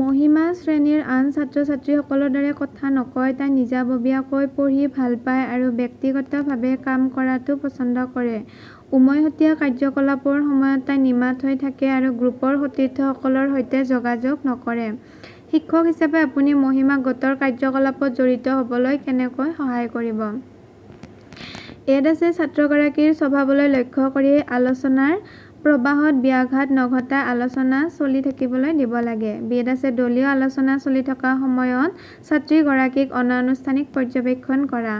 মহিমা শ্ৰেণীৰ আন ছাত্ৰ ছাত্ৰীসকলৰ দৰে কথা নকয়, তাই নিজাববীয়াকৈ পঢ়ি ভাল পায় আৰু ব্যক্তিগতভাৱে কাম কৰাটো পছন্দ কৰে। উমৈহতীয়া কাৰ্যকলাপৰ সময়ত তাই নিমাত হৈ থাকে আৰু গ্ৰুপৰ সতীৰ্থসকলৰ সৈতে যোগাযোগ নকৰে। শিক্ষক হিচাপে আপুনি মহিমাক গোটৰ কাৰ্যকলাপত জড়িত হ'বলৈ কেনেকৈ সহায় কৰিব? এড আছে ছাত্ৰগৰাকীৰ স্বভাৱলৈ লক্ষ্য কৰি আলোচনাৰ প্ৰবাহত ব্যাঘাত নঘটা আলোচনা চলি থাকিবলৈ দিব লাগে। বিত আছে দলীয় আলোচনা চলি থকা সময়ত ছাত্ৰীগৰাকীক অনানুষ্ঠানিক পৰ্যবেক্ষণ কৰা।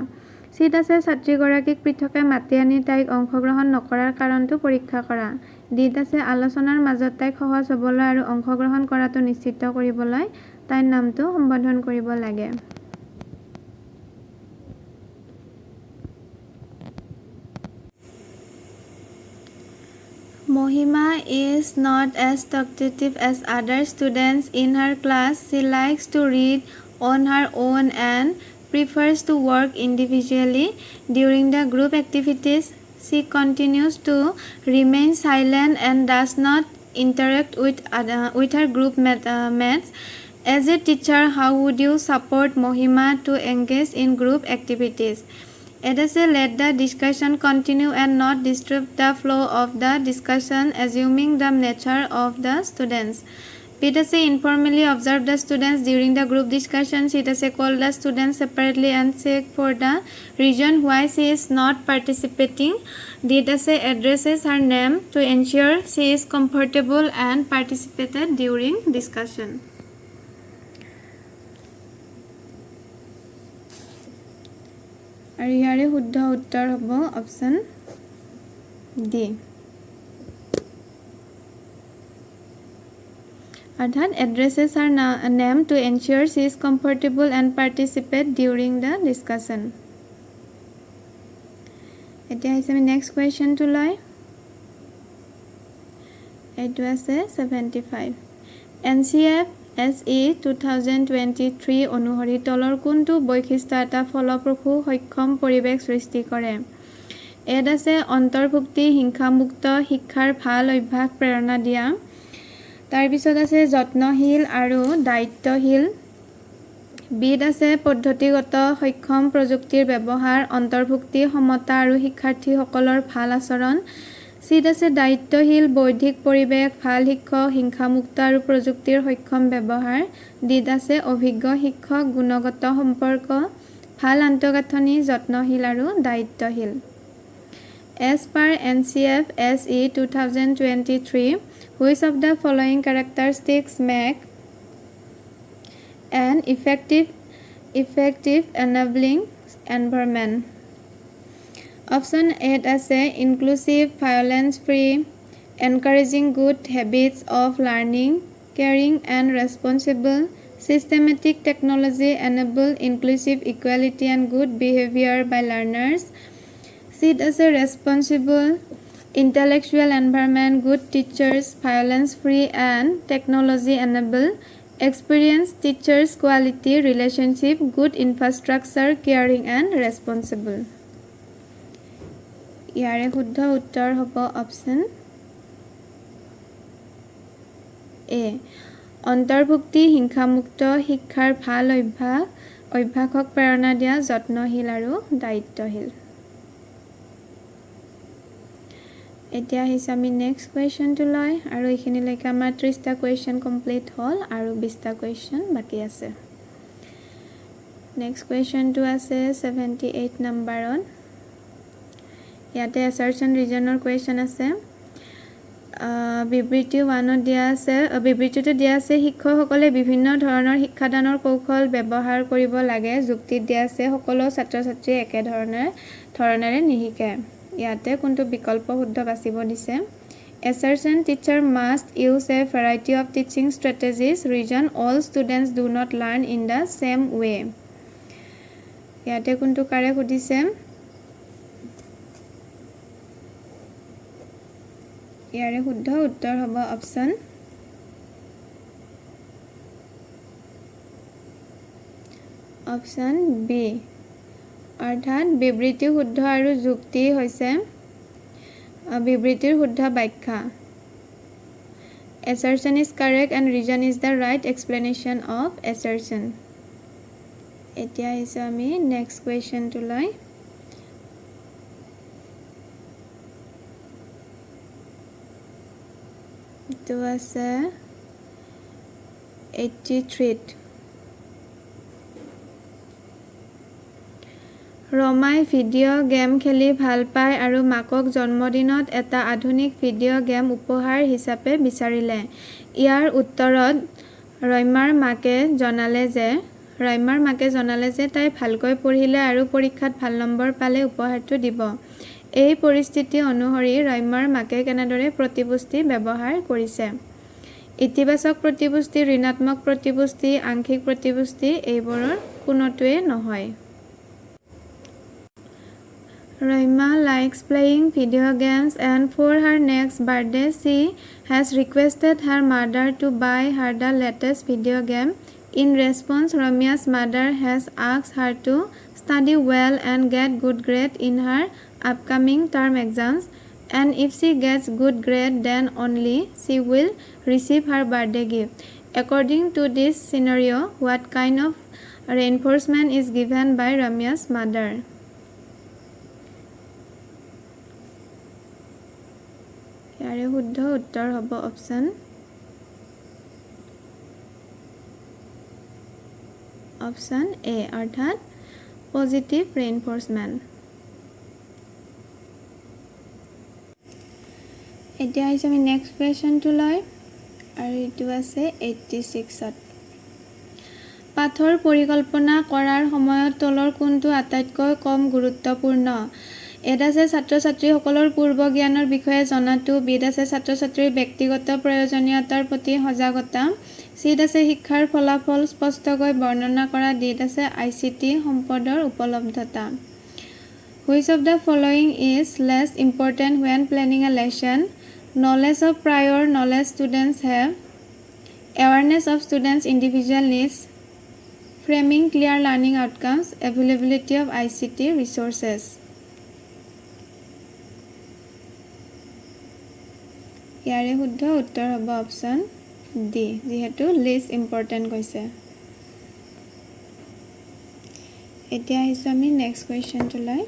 চিত আছে ছাত্ৰীগৰাকীক পৃথকে মাতি আনি তাইক অংশগ্ৰহণ নকৰাৰ কাৰণটো পৰীক্ষা কৰা। ডিত আছে আলোচনাৰ মাজত তাইক সহজ হ'বলৈ আৰু অংশগ্ৰহণ কৰাটো নিশ্চিত কৰিবলৈ তাইৰ নামটো সম্বোধন কৰিব লাগে। Mohima is not as talkative as other students in her class. She likes to read on her own and prefers to work individually. During the group activities, she continues to remain silent and does not interact with her group mates. As a teacher, how would you support Mohima to engage in group activities? It is let the discussion continue and not disrupt the flow of the discussion, assuming the nature of the students. B does informally observe the students during the group discussion. C does call the students separately and check for the reason why she is not participating. D does addresses her name to ensure she is comfortable and participated during discussion. আৰু ইয়াৰে শুদ্ধ উত্তৰ হ'ব option D. অৰ্থাৎ addresses her name to ensure she is comfortable and participate during the discussion. এতিয়া আহিছে আমি next কুৱেশ্যনটো লৈ। এইটো আছে 75। NCF SE 2023 অনুসৰি তলৰ কোনটো বৈশিষ্ট্য এটা ফলপ্ৰসূ সক্ষম পৰিৱেশ সৃষ্টি কৰে? এড আছে অন্তৰ্ভুক্তি, হিংসামুক্ত, শিক্ষাৰ ভাল অভ্যাস প্ৰেৰণা দিয়া। তাৰপিছত আছে যত্নশীল আৰু দায়িত্বশীল। বিত আছে পদ্ধতিগত সক্ষম প্ৰযুক্তিৰ ব্যৱহাৰ, অন্তৰ্ভুক্তি, সমতা আৰু শিক্ষাৰ্থীসকলৰ ভাল আচৰণ। চিত আছে দায়িত্বশীল, বৌদ্ধিক পৰিৱেশ, ভাল শিক্ষক, হিংসামুক্ত আৰু প্ৰযুক্তিৰ সক্ষম ব্যৱহাৰ। ডিত আছে অভিজ্ঞ শিক্ষক, গুণগত সম্পৰ্ক, ভাল আন্তঃগাঁথনি, যত্নশীল আৰু দায়িত্বশীল। As per NCF SE 2023, which of the following characteristics make an effective enabling environment? Option 8 আছে inclusive, violence free, encouraging good habits of learning, caring and responsible, systematic technology enable inclusive equality and good behavior by learners. Seed আছে responsible, intellectual environment, good teachers, violence free and technology enable, experienced teachers, quality relationship, good infrastructure, caring and responsible. ইয়াৰে শুদ্ধ উত্তৰ হ'ব option A. অন্তৰ্ভুক্তি, হিংসামুক্ত, শিক্ষাৰ ভাল অভ্যাসক প্ৰেৰণা দিয়া, যত্নশীল আৰু দায়িত্বশীল। এতিয়া আহিছে আমি নেক্সট কুৱেশ্যনটো লৈ। আৰু এইখিনিলৈকে আমাৰ 30টা কুৱেশ্যন কমপ্লিট হ'ল আৰু 20টা কুৱেশ্যন বাকী আছে। নেক্সট কুৱেশ্যনটো আছে 78 নম্বৰত ইয়াতে assertion regionৰ কুৱেশ্যন আছে বিবৃতি 1ত দিয়া আছে বিবৃতিটো দিয়া আছে শিক্ষকসকলে বিভিন্ন ধৰণৰ শিক্ষাদানৰ কৌশল ব্যৱহাৰ কৰিব লাগে যুক্তিত দিয়া আছে সকলো ছাত্ৰ-ছাত্ৰী একে ধৰণেৰে নিশিকে ইয়াতে কোনটো বিকল্প শুদ্ধ বাছিব দিছে Assertion teacher must use a variety of teaching strategies reason all students do not learn in the same way ইয়াতে কোনটো কাৰেক্ট সুধিছে ইয়াৰে শুদ্ধ উত্তৰ হ'ব অপচন বি অৰ্থাৎ বিবৃতি শুদ্ধ আৰু যুক্তি হৈছে বিবৃতিৰ শুদ্ধ ব্যাখ্যা Assertion is correct and reason is the right explanation of assertion এতিয়া আহিছো আমি নেক্সট কুৱেশ্যনটো লৈ তো আছে 83 ৰমাই ভিডিঅ' গেম খেলি ভাল পায় আৰু মাকক জন্মদিনত এটা আধুনিক ভিডিঅ' গেম উপহাৰ হিচাপে বিচাৰিলে ইয়াৰ উত্তৰত ৰমাৰ মাকে জনালে যে তাই ভালকৈ পঢ়িলে আৰু পৰীক্ষাত ভাল নম্বৰ পালে উপহাৰটো দিব এই পৰিস্থিতি অনুসৰি ৰমাৰ মাকে কেনেদৰে প্ৰতিপুষ্টি ব্যৱহাৰ কৰিছে ইতিবাচক প্ৰতিপুষ্টি ঋণাত্মক প্ৰতিপুষ্টি আংশিক প্ৰতিপুষ্টি এইবোৰৰ কোনোটোৱে নহয় Raima likes playing video games and for her next birthday she has requested her mother to buy her the latest video game. In response, Ramia's mother has asked her to study well and get good grade in her upcoming term exams and if she gets good grade then only she will receive her birthday gift. According to this scenario, what kind of reinforcement is given by Ramia's mother? ইয়াৰে শুদ্ধ উত্তৰ হ'ব option এ অৰ্থাৎ positive ৰেইনফৰ্চমেণ্ট এতিয়া আহিছে আমি next কুৱেশ্যনটো লৈ আৰু এইটো আছে 86ত পাঠৰ পৰিকল্পনা কৰাৰ সময়ত তলৰ কোনটো আটাইতকৈ কম গুৰুত্বপূৰ্ণ এড আছে ছাত্ৰ-ছাত্ৰীসকলৰ পূৰ্ব জ্ঞানৰ বিষয়ে জনাটো বিড আছে ছাত্ৰ-ছাত্ৰীৰ ব্যক্তিগত প্ৰয়োজনীয়তাৰ প্ৰতি সজাগতা চিড আছে শিক্ষাৰ ফলাফল স্পষ্টকৈ বৰ্ণনা কৰা ডিড আছে ICT সম্পদৰ উপলব্ধতা Which of the following is less important when planning a lesson? Knowledge of prior knowledge students have awareness of students' individual needs framing clear learning outcomes availability of ICT resources ইয়াৰে শুদ্ধ উত্তৰ হ'ব option D যেহেতু least important কৈছে এতিয়া আহিছো আমি next কুৱেশ্যনটো লৈ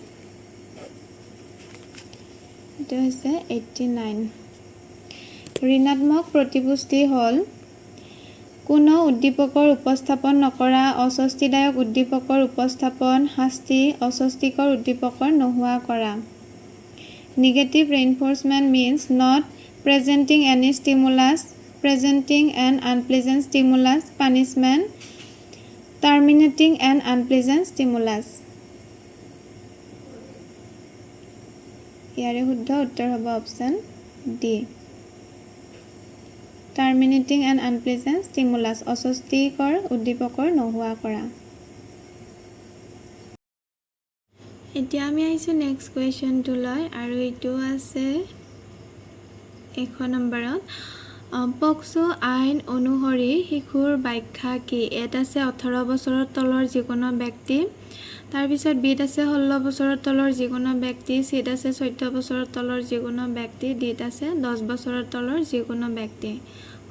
এইটো হৈছে 89 ঋণাত্মক প্ৰতিপুষ্টি হ'ল কোনো উদ্দীপকৰ উপস্থাপন নকৰা অস্বস্তিদায়ক উদ্দীপকৰ উপস্থাপন শাস্তি অস্বস্তিকৰ উদ্দীপকৰ নোহোৱা কৰা Negative reinforcement means not presenting any stimulus, presenting an unpleasant stimulus, punishment, terminating an unpleasant stimulus. ইয়াৰে শুদ্ধ উত্তৰ হ'ব option D terminating an unpleasant stimulus অস্বস্তিকৰ উদ্দীপকৰ নোহোৱা কৰা এতিয়া আমি আহিছো নেক্সট কুৱেশ্যনটো লৈ আৰু এইটো আছে 1 নম্বৰত পক্সো আইন অনুসৰি শিশুৰ ব্যাখ্যা কি এটা আছে 18 বছৰৰ তলৰ যিকোনো ব্যক্তি তাৰ পিছত বিড আছে 16 বছৰৰ তলৰ যিকোনো ব্যক্তি চিড আছে 14 বছৰৰ তলৰ যিকোনো ব্যক্তি ডিড আছে 10 বছৰৰ তলৰ যিকোনো ব্যক্তি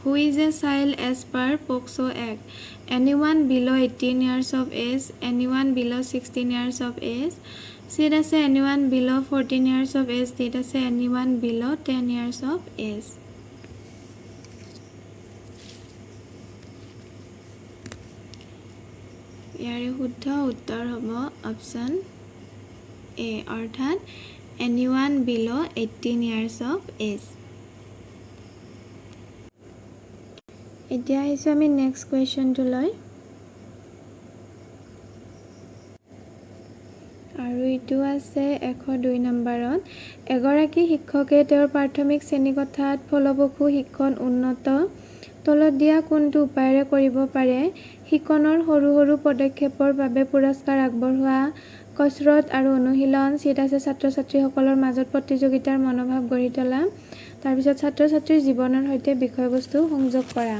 Who is a child as per POCSO Act? Anyone below 18 years of age, anyone below 16 years of age, C আছে anyone below 14 years of age, D আছে anyone below 10 years of age. ইয়াৰে শুদ্ধ উত্তৰ হ'ব অপশ্যন এ অৰ্থাৎ anyone below 18 years of age। এতিয়া আহিছোঁ আমি নেক্সট কুৱেশ্যনটোলৈ আৰু এইটো আছে 102 নম্বৰত এগৰাকী শিক্ষকে তেওঁৰ প্ৰাথমিক শ্ৰেণীকোঠাত ফলপ্ৰসূ শিক্ষণ উন্নত তলত দিয়া কোনটো উপায়েৰে কৰিব পাৰে শিকনৰ সৰু সৰু পদক্ষেপৰ বাবে পুৰস্কাৰ আগবঢ়োৱা কসৰত আৰু অনুশীলন চিট আছে ছাত্ৰ ছাত্ৰীসকলৰ মাজত প্ৰতিযোগিতাৰ মনোভাৱ গঢ়ি তোলা তাৰপিছত ছাত্ৰ ছাত্ৰীৰ জীৱনৰ সৈতে বিষয়বস্তু সংযোগ কৰা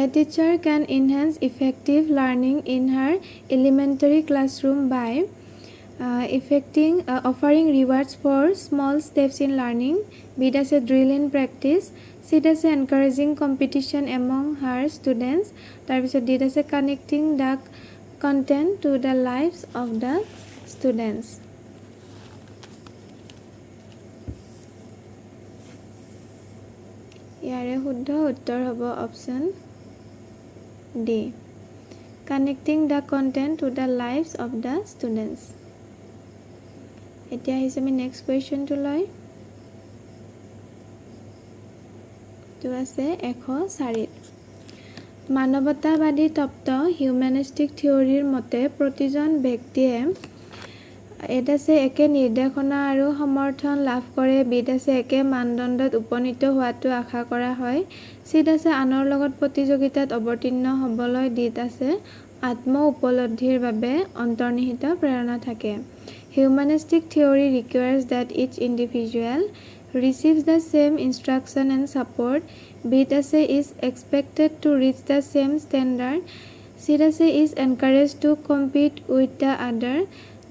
A teacher can enhance effective learning in her elementary classroom by offering rewards for small steps in learning B আছে drill in practice C আছে encouraging competition among her students তাৰপিছত D আছে connecting the content to the lives of the students ইয়াৰে শুদ্ধ উত্তৰ হ'ব option D connecting the content to the lives of the students এতিয়া আহিছে আমি নেক্সট কুৱেশ্যনটোলৈ তো আছে 104 মানৱতাবাদী তত্ত্ব হিউমেনিষ্টিক থিয়ৰীৰ মতে প্ৰতিজন ব্যক্তিয়ে এটা আছে একে নিৰ্দেশনা আৰু সমৰ্থন লাভ কৰে বিত আছে একে মানদণ্ডত উপনীত হোৱাটো আশা কৰা হয় চিত আছে আনৰ লগত প্ৰতিযোগিতাত অৱতীৰ্ণ হ'বলৈ দিত আছে আত্ম উপলব্ধিৰ বাবে অন্তৰ্নিহিত প্ৰেৰণা থাকে Humanistic theory requires that each individual receives the same instruction and support bit আছে is expected to reach the same standard sit আছে is encouraged to compete with the other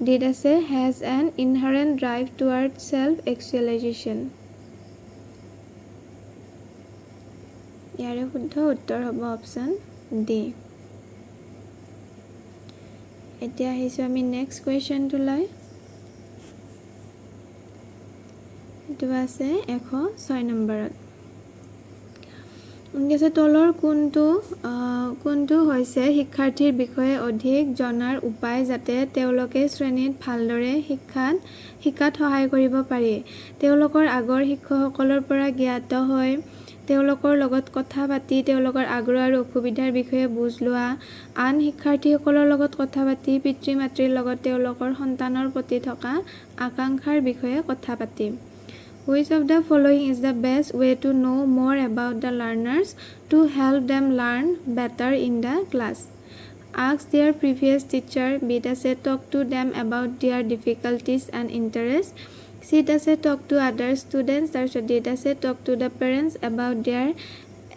did আছে has an inherent drive toward self-actualization ইয়াৰে শুদ্ধ উত্তৰ হ'ব option D এতিয়া আহিছোঁ আমি নেক্সট কুৱেশ্যনটোলৈ এইটো আছে 106 নম্বৰত তলৰ কোনটো হৈছে শিক্ষাৰ্থীৰ বিষয়ে অধিক জনাৰ উপায় যাতে তেওঁলোকে শ্ৰেণীত ভালদৰে শিকাত সহায় কৰিব পাৰি তেওঁলোকৰ আগৰ শিক্ষকসকলৰ পৰা জ্ঞাত হৈ তেওঁলোকৰ লগত কথা পাতি তেওঁলোকৰ আগ্ৰহ আৰু অসুবিধাৰ বিষয়ে বুজ লোৱা আন শিক্ষাৰ্থীসকলৰ লগত কথা পাতি পিতৃ মাতৃৰ লগত তেওঁলোকৰ সন্তানৰ প্ৰতি থকা আকাংক্ষাৰ বিষয়ে কথা পাতি Which of the following is the best way to know more about the learners to help them learn better in the class? Ask their previous teacher. B আছে talk to them about their difficulties and interests. C আছে talk to other students. তাৰপিছত D আছে talk to the parents about their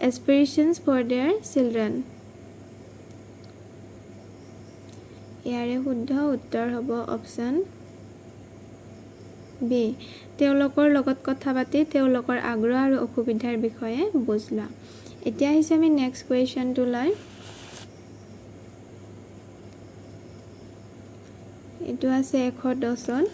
aspirations for their children. ইয়াৰে শুদ্ধ উত্তৰ হ'ব option B তেওঁলোকৰ লগত কথা পাতি তেওঁলোকৰ আগ্ৰহ আৰু অসুবিধাৰ বিষয়ে বুজ লোৱা এতিয়া আহিছে আমি নেক্সট কুৱেশ্যনটোলৈ এইটো আছে 110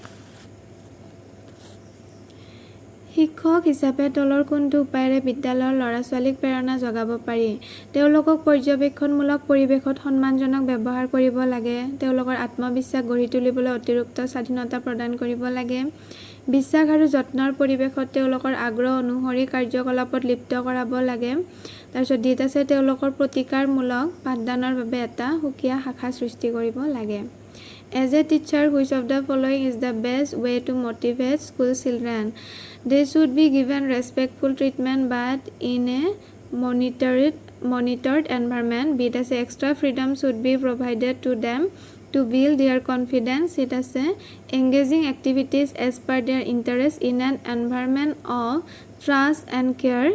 শিক্ষক হিচাপে তলৰ কোনটো উপায়েৰে বিদ্যালয়ৰ ল'ৰা ছোৱালীক প্ৰেৰণা জগাব পাৰি তেওঁলোকক পৰ্যবেক্ষণমূলক পৰিৱেশত সন্মানজনক ব্যৱহাৰ কৰিব লাগে তেওঁলোকৰ আত্মবিশ্বাস গঢ়ি তুলিবলৈ অতিৰিক্ত স্বাধীনতা প্ৰদান কৰিব লাগে বিশ্বাস আৰু যত্নৰ পৰিৱেশত তেওঁলোকৰ আগ্ৰহ অনুসৰি কাৰ্যকলাপত লিপ্ত কৰাব লাগে তাৰপিছত দিত আছে তেওঁলোকৰ প্ৰতিকাৰমূলক পাঠদানৰ বাবে এটা সুকীয়া শাখা সৃষ্টি কৰিব লাগে As a teacher, which of the following is the best way to motivate school children? They should be given respectful treatment but in a monitored environment. B as extra freedom should be provided to them to build their confidence. It as engaging activities as per their interest in an environment of trust and care.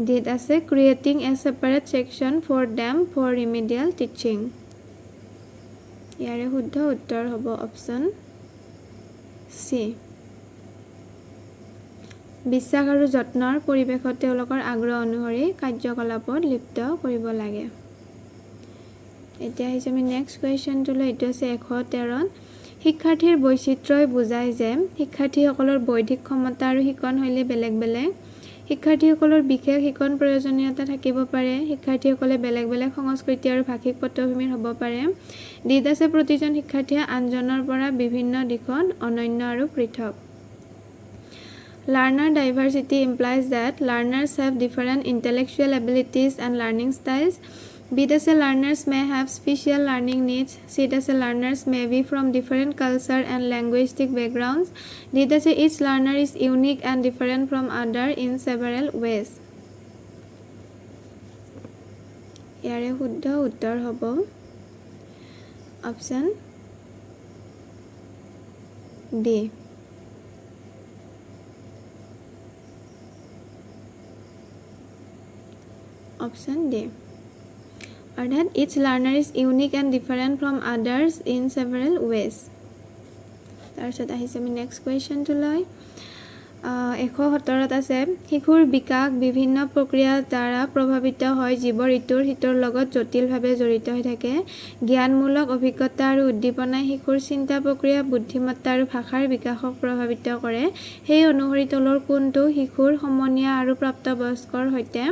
D as creating a separate section for them for remedial teaching. ইয়াৰে শুদ্ধ উত্তৰ হ'ব option C বিশ্বাস আৰু যত্নৰ পৰিৱেশত তেওঁলোকৰ আগ্ৰহ অনুসৰি কাৰ্যকলাপত লিপ্ত কৰিব লাগে এতিয়া আহিছে আমি নেক্সট কুৱেশ্যনটোলৈ এইটো আছে 113 শিক্ষাৰ্থীৰ বৈচিত্ৰ্যই বুজায় যে শিক্ষাৰ্থীসকলৰ বৌদ্ধিক ক্ষমতা আৰু শিকন শৈলী বেলেগ বেলেগ শিক্ষাৰ্থীসকলৰ বিশেষ শিকন প্ৰয়োজনীয়তা থাকিব পাৰে শিক্ষাৰ্থীসকলে বেলেগ বেলেগ সংস্কৃতি আৰু ভাষিক পটভূমিৰ হ'ব পাৰে দিত আছে প্ৰতিজন শিক্ষাৰ্থীয়ে আনজনৰ পৰা বিভিন্ন দিশত অনন্য আৰু পৃথক Learner diversity implies that learners have different intellectual abilities and learning styles. B does learners may have special learning needs. C does learners may be from different culture and linguistic backgrounds. D does each learner is unique and different from other in several ways. ইয়াৰে শুদ্ধ উত্তৰ হ'ব option D. Option D. অৰ্থাৎ each learner is unique and different from others in several ways. তাৰপিছত আহিছে আমি next কুৱেশ্যনটো লৈ 117 আছে শিশুৰ বিকাশ বিভিন্ন প্ৰক্ৰিয়াৰ দ্বাৰা প্ৰভাৱিত হয় যিবোৰ ইটোৰ সিটোৰ লগত জটিলভাৱে জড়িত হৈ থাকে জ্ঞানমূলক অভিজ্ঞতা আৰু উদ্দীপনাই শিশুৰ চিন্তা প্ৰক্ৰিয়া বুদ্ধিমত্তা আৰু ভাষাৰ বিকাশক প্ৰভাৱিত কৰে সেই অনুসৰি তলৰ কোনটো শিশুৰ সমনীয়া আৰু প্ৰাপ্তবয়স্কৰ সৈতে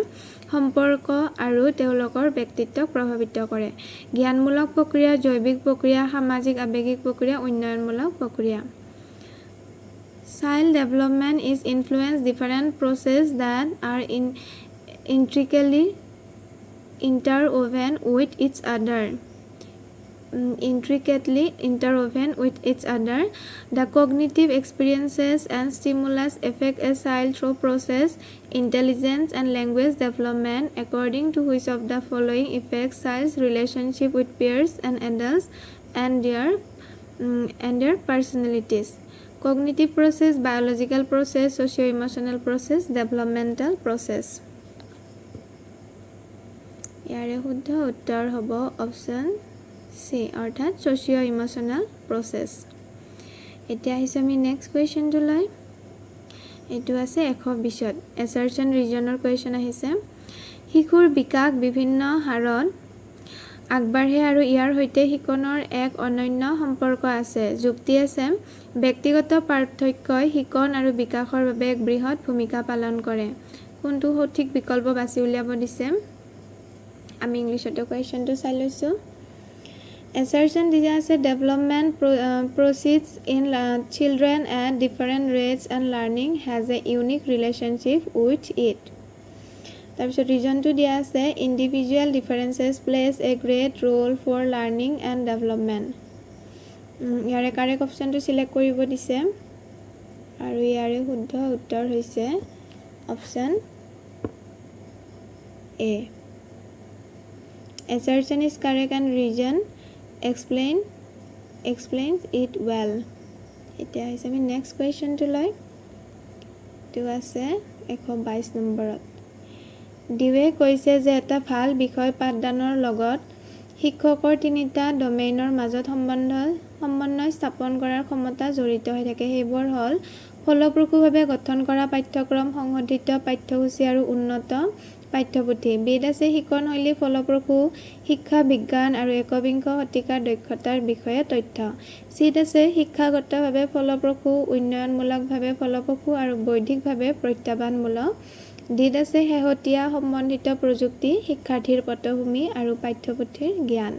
সম্পৰ্ক আৰু তেওঁলোকৰ ব্যক্তিত্বক প্ৰভাৱিত কৰে জ্ঞানমূলক প্ৰক্ৰিয়া জৈৱিক প্ৰক্ৰিয়া সামাজিক আৱেগিক প্ৰক্ৰিয়া উন্নয়নমূলক প্ৰক্ৰিয়া Child development is influenced different processes that are intricately interwoven with each other. The cognitive experiences and stimulus affect a child through process, intelligence, and language development. According to which of the following affects child's relationship with peers and adults and their personalities? Cognitive process, biological process, socio-emotional process, developmental process. ইয়াৰে শুদ্ধ উত্তৰ হ'ব option C অৰ্থাৎ socio-emotional process. এতিয়া আহিছে আমি next কুৱেশ্যনটো লৈ এইটো আছে 120ত assertion regionৰ কুৱেশ্যন আহিছে শিশুৰ বিকাশ বিভিন্ন হাৰত আগবাঢ়ে আৰু ইয়াৰ সৈতে শিকনৰ এক অনন্য সম্পৰ্ক আছে যুক্তি আছে ব্যক্তিগত পাৰ্থক্যই শিকন আৰু বিকাশৰ বাবে এক বৃহৎ ভূমিকা পালন কৰে কোনটো সঠিক বিকল্প বাছি উলিয়াব দিছে আমি ইংলিছতে কুৱেশ্যনটো চাই লৈছো assertion দিয়া আছে development proceeds in children at different rates and learning has a unique relationship with it তাৰপিছত ৰিজনটো দিয়া আছে individual differences plays a great role for learning and development ইয়াৰে কাৰেক্ট অপচনটো সিলেক্ট কৰিব দিছে আৰু ইয়াৰে শুদ্ধ উত্তৰ হৈছে option A assertion is correct and reason explains it well এতিয়া হৈছে আমি নেক্সট কুৱেশ্যনটো লৈ এইটো আছে 122 নম্বৰত দিৱে কৈছে যে এটা ভাল বিষয় পাঠদানৰ লগত শিক্ষকৰ তিনিটা ডমেইনৰ মাজত সমন্বয় স্থাপন কৰাৰ ক্ষমতা জড়িত হৈ থাকে সেইবোৰ হ'ল ফলপ্ৰসূভাৱে গঠন কৰা পাঠ্যক্ৰম সংশোধিত পাঠ্যসূচী আৰু উন্নত পাঠ্যপুথি বিদ আছে শিক্ষণ শৈলী ফলপ্ৰসূ শিক্ষা বিজ্ঞান আৰু একবিংশ শতিকাৰ দক্ষতাৰ বিষয়ে তথ্য চিত আছে শিক্ষাগতভাৱে ফলপ্ৰসূ উন্নয়নমূলকভাৱে ফলপ্ৰসূ আৰু বৈধিকভাৱে প্ৰত্যাহ্বানমূলক দিত আছে শেহতীয়া সম্বন্ধিত প্ৰযুক্তি শিক্ষাৰ্থীৰ পটভূমি আৰু পাঠ্যপুথিৰ জ্ঞান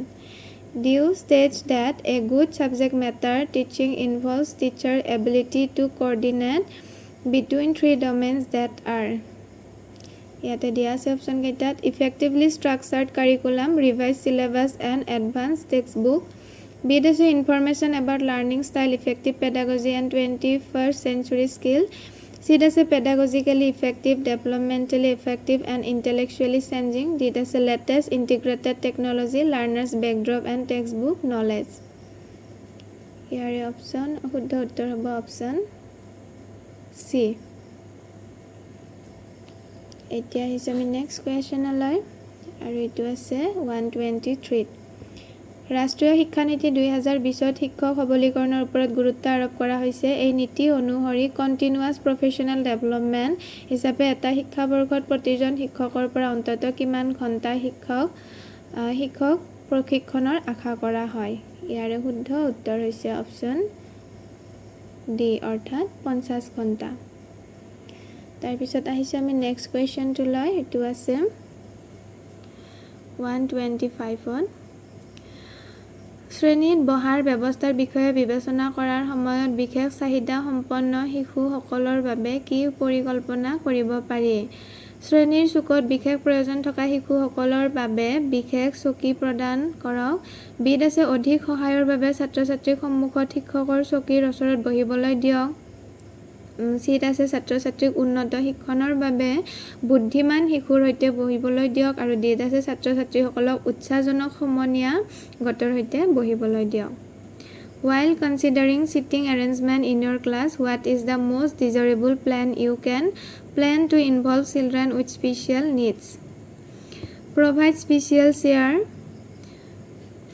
Due states that a good subject matter teaching involves teacher ability to coordinate between three domains that are ইয়াতে দিয়া আছে অপচন কেইটাত effectively structured curriculum, revised syllabus and advanced textbook. B is information about learning style, effective pedagogy and 21st century skill. C is pedagogically effective, developmentally effective and intellectually changing. D is latest integrated technology, learners backdrop and textbook knowledge. ইয়াৰে option শুদ্ধ উত্তৰ হ'ব option C. এতিয়া আহিছে আমি next কুৱেশ্যনলৈ আৰু এইটো আছে 123 ৰাষ্ট্ৰীয় শিক্ষানীতি 2020ত শিক্ষক সবলীকৰণৰ ওপৰত গুৰুত্ব আৰোপ কৰা হৈছে এই নীতি অনুসৰি কণ্টিনিউৱাছ প্ৰফেশ্যনেল ডেভেলপমেণ্ট হিচাপে এটা শিক্ষাবৰ্ষত প্ৰতিজন শিক্ষকৰ পৰা অন্ততঃ কিমান ঘণ্টা শিক্ষক প্ৰশিক্ষণৰ আশা কৰা হয় ইয়াৰে শুদ্ধ উত্তৰ হৈছে অপচন ডি অৰ্থাৎ 50 ঘণ্টা তাৰপিছত আহিছে আমি নেক্সট কুৱেশ্যনটো লৈ এইটো আছে 125ত শ্ৰেণীত বহাৰ ব্যৱস্থাৰ বিষয়ে বিবেচনা কৰাৰ সময়ত বিশেষ চাহিদা সম্পন্ন শিশুসকলৰ বাবে কি পৰিকল্পনা কৰিব পাৰি শ্ৰেণীৰ চুকত বিশেষ প্ৰয়োজন থকা শিশুসকলৰ বাবে বিশেষ চকী প্ৰদান কৰক বিত আছে অধিক সহায়ৰ বাবে ছাত্ৰ-ছাত্ৰীক সন্মুখত শিক্ষকৰ চকীৰ ওচৰত বহিবলৈ দিয়ক চিত আছে ছাত্ৰ-ছাত্ৰীক উন্নত শিক্ষণৰ বাবে বুদ্ধিমান শিশুৰ সৈতে বহিবলৈ দিয়ক আৰু ডিত আছে ছাত্ৰ-ছাত্ৰীসকলক উৎসাহজনক সমনীয়া গতৰ সৈতে বহিবলৈ দিয়ক While considering seating arrangement in your class, what is the most desirable plan you can plan to involve children with special needs? Provide special chair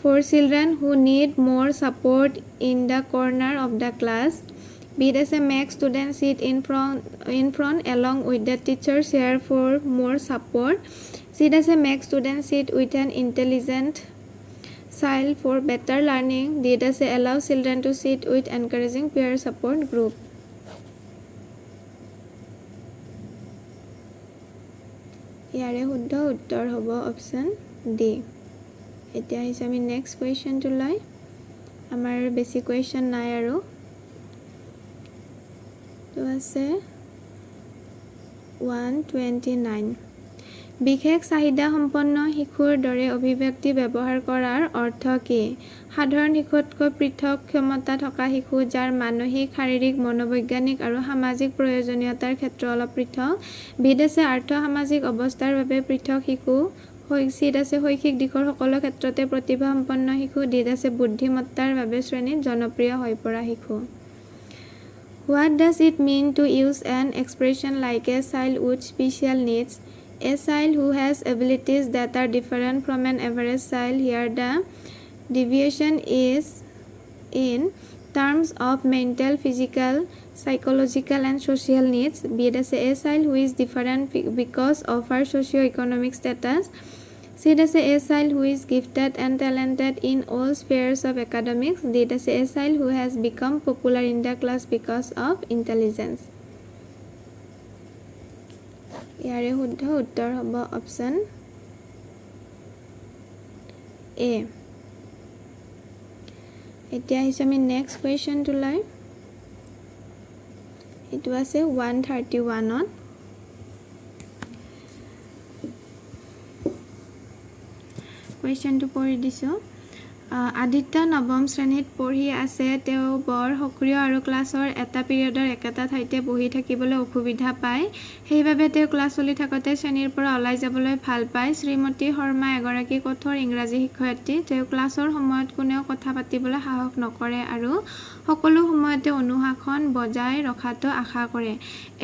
for children who need more support in the corner of the class. Bit as a make students sit in front along with the teacher chair for more support. Sit as a make students sit with an intelligent child for better learning. Did as a allow children to sit with encouraging peer support group. ইয়াৰে শুদ্ধ উত্তৰ হ'ব option D এতিয়া আহিছে আমি next কুৱেশ্যনটো লৈ আমাৰ বেছি কুৱেশ্যন নাই আৰু তো আছে 129 বিশেষ চাহিদা সম্পন্ন শিশুৰ দৰে অভিব্যক্তি ব্যৱহাৰ কৰাৰ অৰ্থ কি সাধাৰণ শিশুতকৈ পৃথক ক্ষমতা থকা শিশু যাৰ মানসিক শাৰীৰিক মনোবৈজ্ঞানিক আৰু সামাজিক প্ৰয়োজনীয়তাৰ ক্ষেত্ৰ অলপ পৃথক বিদ আছে আৰ্থ সামাজিক অৱস্থাৰ বাবে পৃথক শিশু চিত আছে শৈক্ষিক দিশৰ সকলো ক্ষেত্ৰতে প্ৰতিভা সম্পন্ন শিশু ডিত আছে বুদ্ধিমত্তাৰ বাবে শ্ৰেণীত জনপ্ৰিয় হৈ পৰা শিশু What does it mean to use an expression like a child with special needs? A child who has abilities that are different from an average child. Here the deviation is in terms of mental, physical, psychological and social needs. Be it as a child who is different because of her socio-economic status. C as a child who is gifted and talented in all spheres of academics. D as a child who has become popular in the class because of intelligence. ইয়াৰে শুদ্ধ উত্তৰ হ'ব option এ এতিয়া আহিছে আমি next কুৱেশ্যনটো লৈ এইটো আছে 131ত কুৱেশ্যনটো পঢ়ি দিছোঁ আদিত্য নৱম শ্ৰেণীত পঢ়ি আছে তেওঁ বৰ সক্ৰিয় আৰু ক্লাছৰ এটা পিৰিয়ডৰ একেটা ঠাইতে বহি থাকিবলৈ অসুবিধা পায় সেইবাবে তেওঁ ক্লাছ চলি থাকোঁতে শ্ৰেণীৰ পৰা ওলাই যাবলৈ ভাল পায় শ্ৰীমতী শৰ্মা এগৰাকী কঠোৰ ইংৰাজী শিক্ষয়িত্ৰী তেওঁ ক্লাছৰ সময়ত কোনেও কথা পাতিবলৈ সাহস নকৰে আৰু সকলো সময়তে অনুশাসন বজাই ৰখাটো আশা কৰে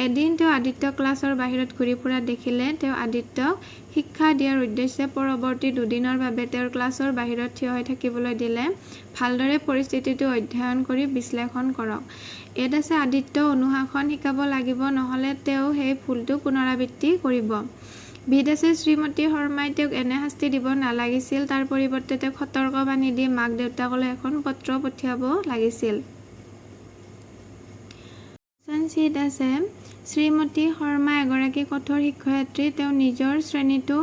এদিন তেওঁ আদিত্য ক্লাছৰ বাহিৰত ঘূৰি ফুৰা দেখিলে তেওঁ আদিত্যক শিক্ষা দিয়াৰ উদ্দেশ্যে পৰৱৰ্তী দুদিনৰ বাবে তেওঁৰ ক্লাছৰ বাহিৰত থিয় হৈ থাকিবলৈ দিলে ভালদৰে পৰিস্থিতিটো অধ্যয়ন কৰি বিশ্লেষণ কৰক ইয়াত আছে আদিত্য অনুশাসন শিকাব লাগিব নহ'লে তেওঁ সেই ভুলটো পুনৰাবৃত্তি কৰিব বিদ আছে শ্ৰীমতী শৰ্মাই তেওঁক এনে শাস্তি দিব নালাগিছিল তাৰ পৰিৱৰ্তে তেওঁক সতৰ্কবাণী দি মাক দেউতাকলৈ এখন পত্ৰ পঠিয়াব লাগিছিল চিত আছে শ্ৰীমতী শৰ্মা এগৰাকী কঠোৰ শিক্ষয়িত্ৰী তেওঁ নিজৰ শ্ৰেণীটো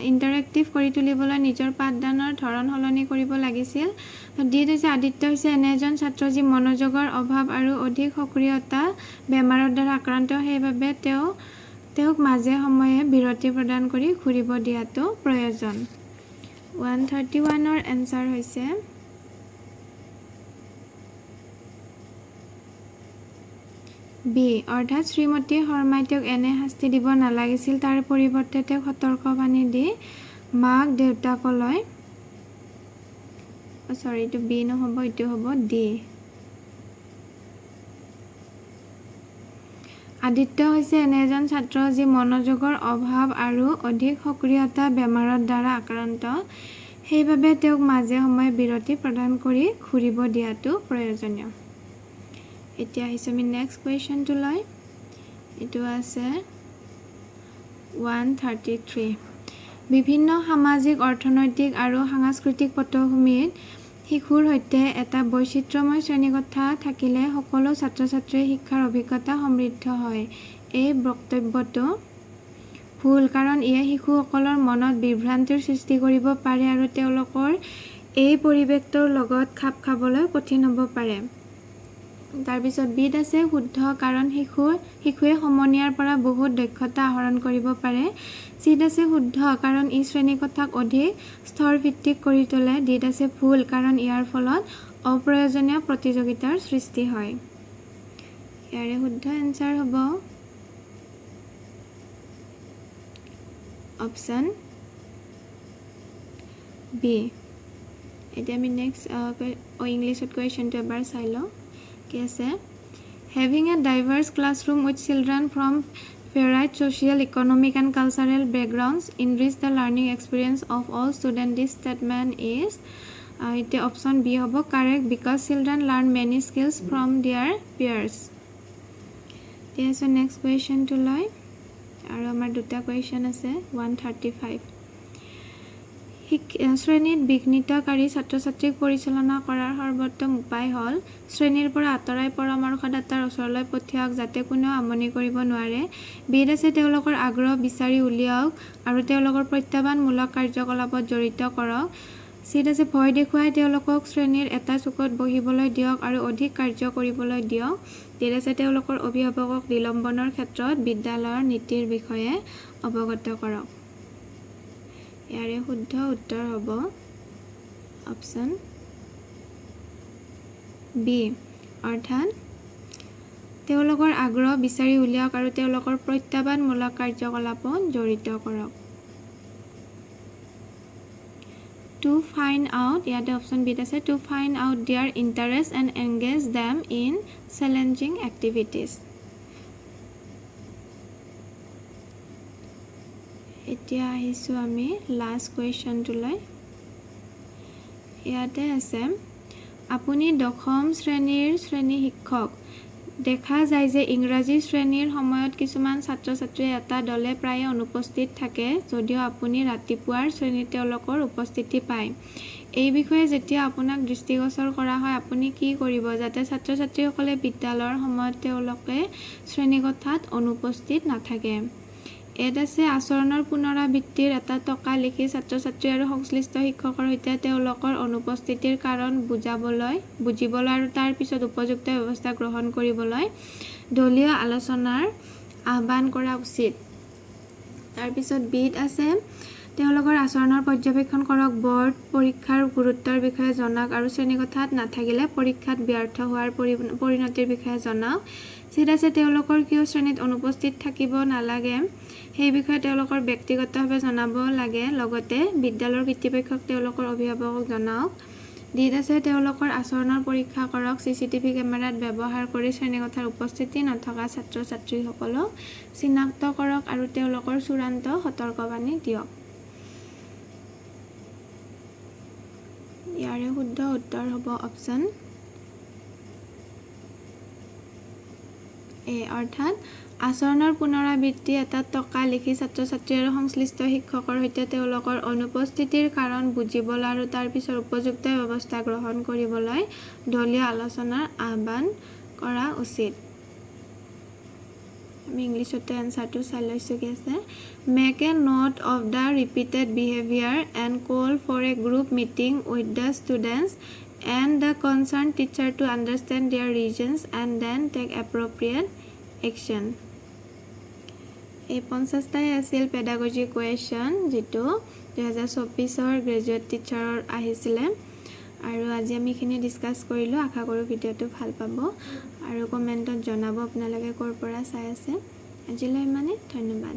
ইণ্টাৰেক্টিভ কৰি তুলিবলৈ নিজৰ পাঠদানৰ ধৰণ সলনি কৰিব লাগিছিল ডিত হৈছে আদিত্য হৈছে এনে এজন ছাত্ৰ যি মনোযোগৰ অভাৱ আৰু অধিক সক্ৰিয়তা বেমাৰৰ দ্বাৰা আক্ৰান্ত সেইবাবে তেওঁক মাজে সময়ে বিৰতি প্ৰদান কৰি ঘূৰিব দিয়াটো প্ৰয়োজন 131ৰ এনচাৰ হৈছে বি অৰ্থাৎ শ্ৰীমতী শৰ্মাই তেওঁক এনে শাস্তি দিব নালাগিছিল তাৰ পৰিৱৰ্তে তেওঁক সতৰ্কবাণী দি মাক দেউতাকলৈ এইটো বি নহ'ব এইটো হ'ব ডি আদিত্য হৈছে এনে এজন ছাত্ৰ যি মনোযোগৰ অভাৱ আৰু অধিক সক্ৰিয়তা বেমাৰৰ দ্বাৰা আক্ৰান্ত সেইবাবে তেওঁক মাজে সময়ে বিৰতি প্ৰদান কৰি ঘূৰিব দিয়াটো প্ৰয়োজনীয় এতিয়া আহিছোঁ আমি নেক্সট কুৱেশ্যনটো লৈ এইটো আছে 133 বিভিন্ন সামাজিক অৰ্থনৈতিক আৰু সাংস্কৃতিক পটভূমিত শিশুৰ সৈতে এটা বৈচিত্ৰ্যময় শ্ৰেণীকোঠা থাকিলে সকলো ছাত্ৰ ছাত্ৰীৰ শিক্ষাৰ অভিজ্ঞতা সমৃদ্ধ হয় এই বক্তব্যটো ভুল কাৰণ ইয়ে শিশুসকলৰ মনত বিভ্ৰান্তিৰ সৃষ্টি কৰিব পাৰে আৰু তেওঁলোকৰ এই পৰিৱেশটোৰ লগত খাপ খাবলৈ কঠিন হ'ব পাৰে। তাৰপিছত বিত আছে শুদ্ধ কাৰণ শিশুৱে সমনীয়াৰ পৰা বহুত দক্ষতা আহৰণ কৰিব পাৰে। চিত আছে শুদ্ধ কাৰণ ই শ্ৰেণীকোঠাক অধিক স্তৰভিত্তিক কৰি তোলে। ডিত আছে ভুল কাৰণ ইয়াৰ ফলত অপ্ৰয়োজনীয় প্ৰতিযোগিতাৰ সৃষ্টি হয়। ইয়াৰে শুদ্ধ এনচাৰ হ'ব অপশ্যন বি। এতিয়া আমি নেক্সট ইংলিছত কুৱেশ্যনটো এবাৰ চাই লওঁ। কি আছে Having a diverse classroom with children from varied social, economic and cultural backgrounds enrich the learning experience of all students. This statement is এতিয়া অপশ্যন বি হ'ব correct because children learn many skills from their peers. এতিয়া আছে next কুৱেশ্যনটো লৈ আৰু আমাৰ দুটা question আছে 135 শ্ৰেণীত বিঘ্নিতকাৰী ছাত্ৰ ছাত্ৰীক পৰিচালনা কৰাৰ সৰ্বোত্তম উপায় হ'ল শ্ৰেণীৰ পৰা আঁতৰাই পৰামৰ্শদাতাৰ ওচৰলৈ পঠিয়াওক যাতে কোনেও আমনি কৰিব নোৱাৰে। বিত আছে তেওঁলোকৰ আগ্ৰহ বিচাৰি উলিয়াওক আৰু তেওঁলোকৰ প্ৰত্যাহ্বানমূলক কাৰ্যকলাপত জড়িত কৰক। চিত আছে ভয় দেখুৱাই তেওঁলোকক শ্ৰেণীৰ এটা চুকত বহিবলৈ দিয়ক আৰু অধিক কাৰ্য কৰিবলৈ দিয়ক। ডিত আছে তেওঁলোকৰ অভিভাৱকক নিলম্বনৰ ক্ষেত্ৰত বিদ্যালয়ৰ নীতিৰ বিষয়ে অৱগত কৰক। ইয়াৰে শুদ্ধ উত্তৰ হ'ব অপশ্যন বি অৰ্থাৎ তেওঁলোকৰ আগ্ৰহ বিচাৰি উলিয়াওক আৰু তেওঁলোকৰ প্ৰত্যাহ্বানমূলক কাৰ্যকলাপত জড়িত কৰক। To find out ইয়াতে অপশ্যন বিত আছে to find out their interest and engage them in challenging activities. এতিয়া আহিছোঁ আমি লাষ্ট কুৱেশ্যনটোলৈ। ইয়াতে আছে আপুনি দশম শ্ৰেণীৰ শ্ৰেণী শিক্ষক। দেখা যায় যে ইংৰাজী শ্ৰেণীৰ সময়ত কিছুমান ছাত্ৰ ছাত্ৰীয়ে এটা দলে প্ৰায়ে অনুপস্থিত থাকে যদিও আপুনি ৰাতিপুৱাৰ শ্ৰেণীত তেওঁলোকৰ উপস্থিতি পায়। এই বিষয়ে যেতিয়া আপোনাক দৃষ্টিগোচৰ কৰা হয় আপুনি কি কৰিব যাতে ছাত্ৰ ছাত্ৰীসকলে বিদ্যালয়ৰ সময়ত তেওঁলোকে শ্ৰেণীকোঠাত অনুপস্থিত নাথাকে। ইয়াত আছে আচৰণৰ পুনৰাবৃত্তিৰ এটা টকা লিখি ছাত্ৰ ছাত্ৰী আৰু সংশ্লিষ্ট শিক্ষকৰ সৈতে তেওঁলোকৰ অনুপস্থিতিৰ কাৰণ বুজিবলৈ আৰু তাৰ পিছত উপযুক্ত ব্যৱস্থা গ্ৰহণ কৰিবলৈ দলীয় আলোচনাৰ আহ্বান কৰা উচিত। তাৰপিছত বিত আছে তেওঁলোকৰ আচৰণৰ পৰ্যবেক্ষণ কৰক, বৰ্ড পৰীক্ষাৰ গুৰুত্বৰ বিষয়ে জনাওক আৰু শ্ৰেণীকোঠাত নাথাকিলে পৰীক্ষাত ব্যৰ্থ হোৱাৰ পৰিণতিৰ বিষয়ে জনাওক। চিত আছে তেওঁলোকৰ কিয় শ্ৰেণীত অনুপস্থিত থাকিব নালাগে সেই বিষয়ে তেওঁলোকৰ ব্যক্তিগতভাৱে জনাব লাগে লগতে বিদ্যালয়ৰ কৰ্তৃপক্ষক তেওঁলোকৰ অভিভাৱকক জনাওক। ডিত আছে তেওঁলোকৰ আচৰণৰ পৰীক্ষা কৰক, CCTV কেমেৰাত ব্যৱহাৰ কৰি শ্ৰেণীকোঠাৰ উপস্থিতি নথকা ছাত্ৰ ছাত্ৰীসকলক চিনাক্ত কৰক আৰু তেওঁলোকৰ চূড়ান্ত সতৰ্কবাণী দিয়ক। ইয়াৰে শুদ্ধ উত্তৰ হ'ব অপশ্যন এ অৰ্থাৎ আচৰণৰ পুনৰাবৃত্তি এটা টকা লিখি ছাত্ৰ ছাত্ৰী আৰু সংশ্লিষ্ট শিক্ষকৰ সৈতে তেওঁলোকৰ অনুপস্থিতিৰ কাৰণ বুজিবলৈ আৰু তাৰ পিছত উপযুক্ত ব্যৱস্থা গ্ৰহণ কৰিবলৈ দলীয় আলোচনাৰ আহ্বান কৰা উচিত। আমি ইংলিছতে এনচাৰটো চাই লৈছোঁ। কি আছে make a note of the repeated behaviour and call for a group meeting with the students and the concern teacher to understand their reasons and then take appropriate action. এই 50টাই আছিল পেডাগজি কুৱেশ্যন যিটো 2024 graduate টিচাৰৰ আহিছিলে আৰু আজি আমি এইখিনি discuss কৰিলোঁ। আশা কৰোঁ ভিডিঅ'টো ভাল পাব আৰু কমেণ্টত জনাব আপোনালোকে ক'ৰ পৰা চাই আছে। আজিলৈ ইমানেই, ধন্যবাদ।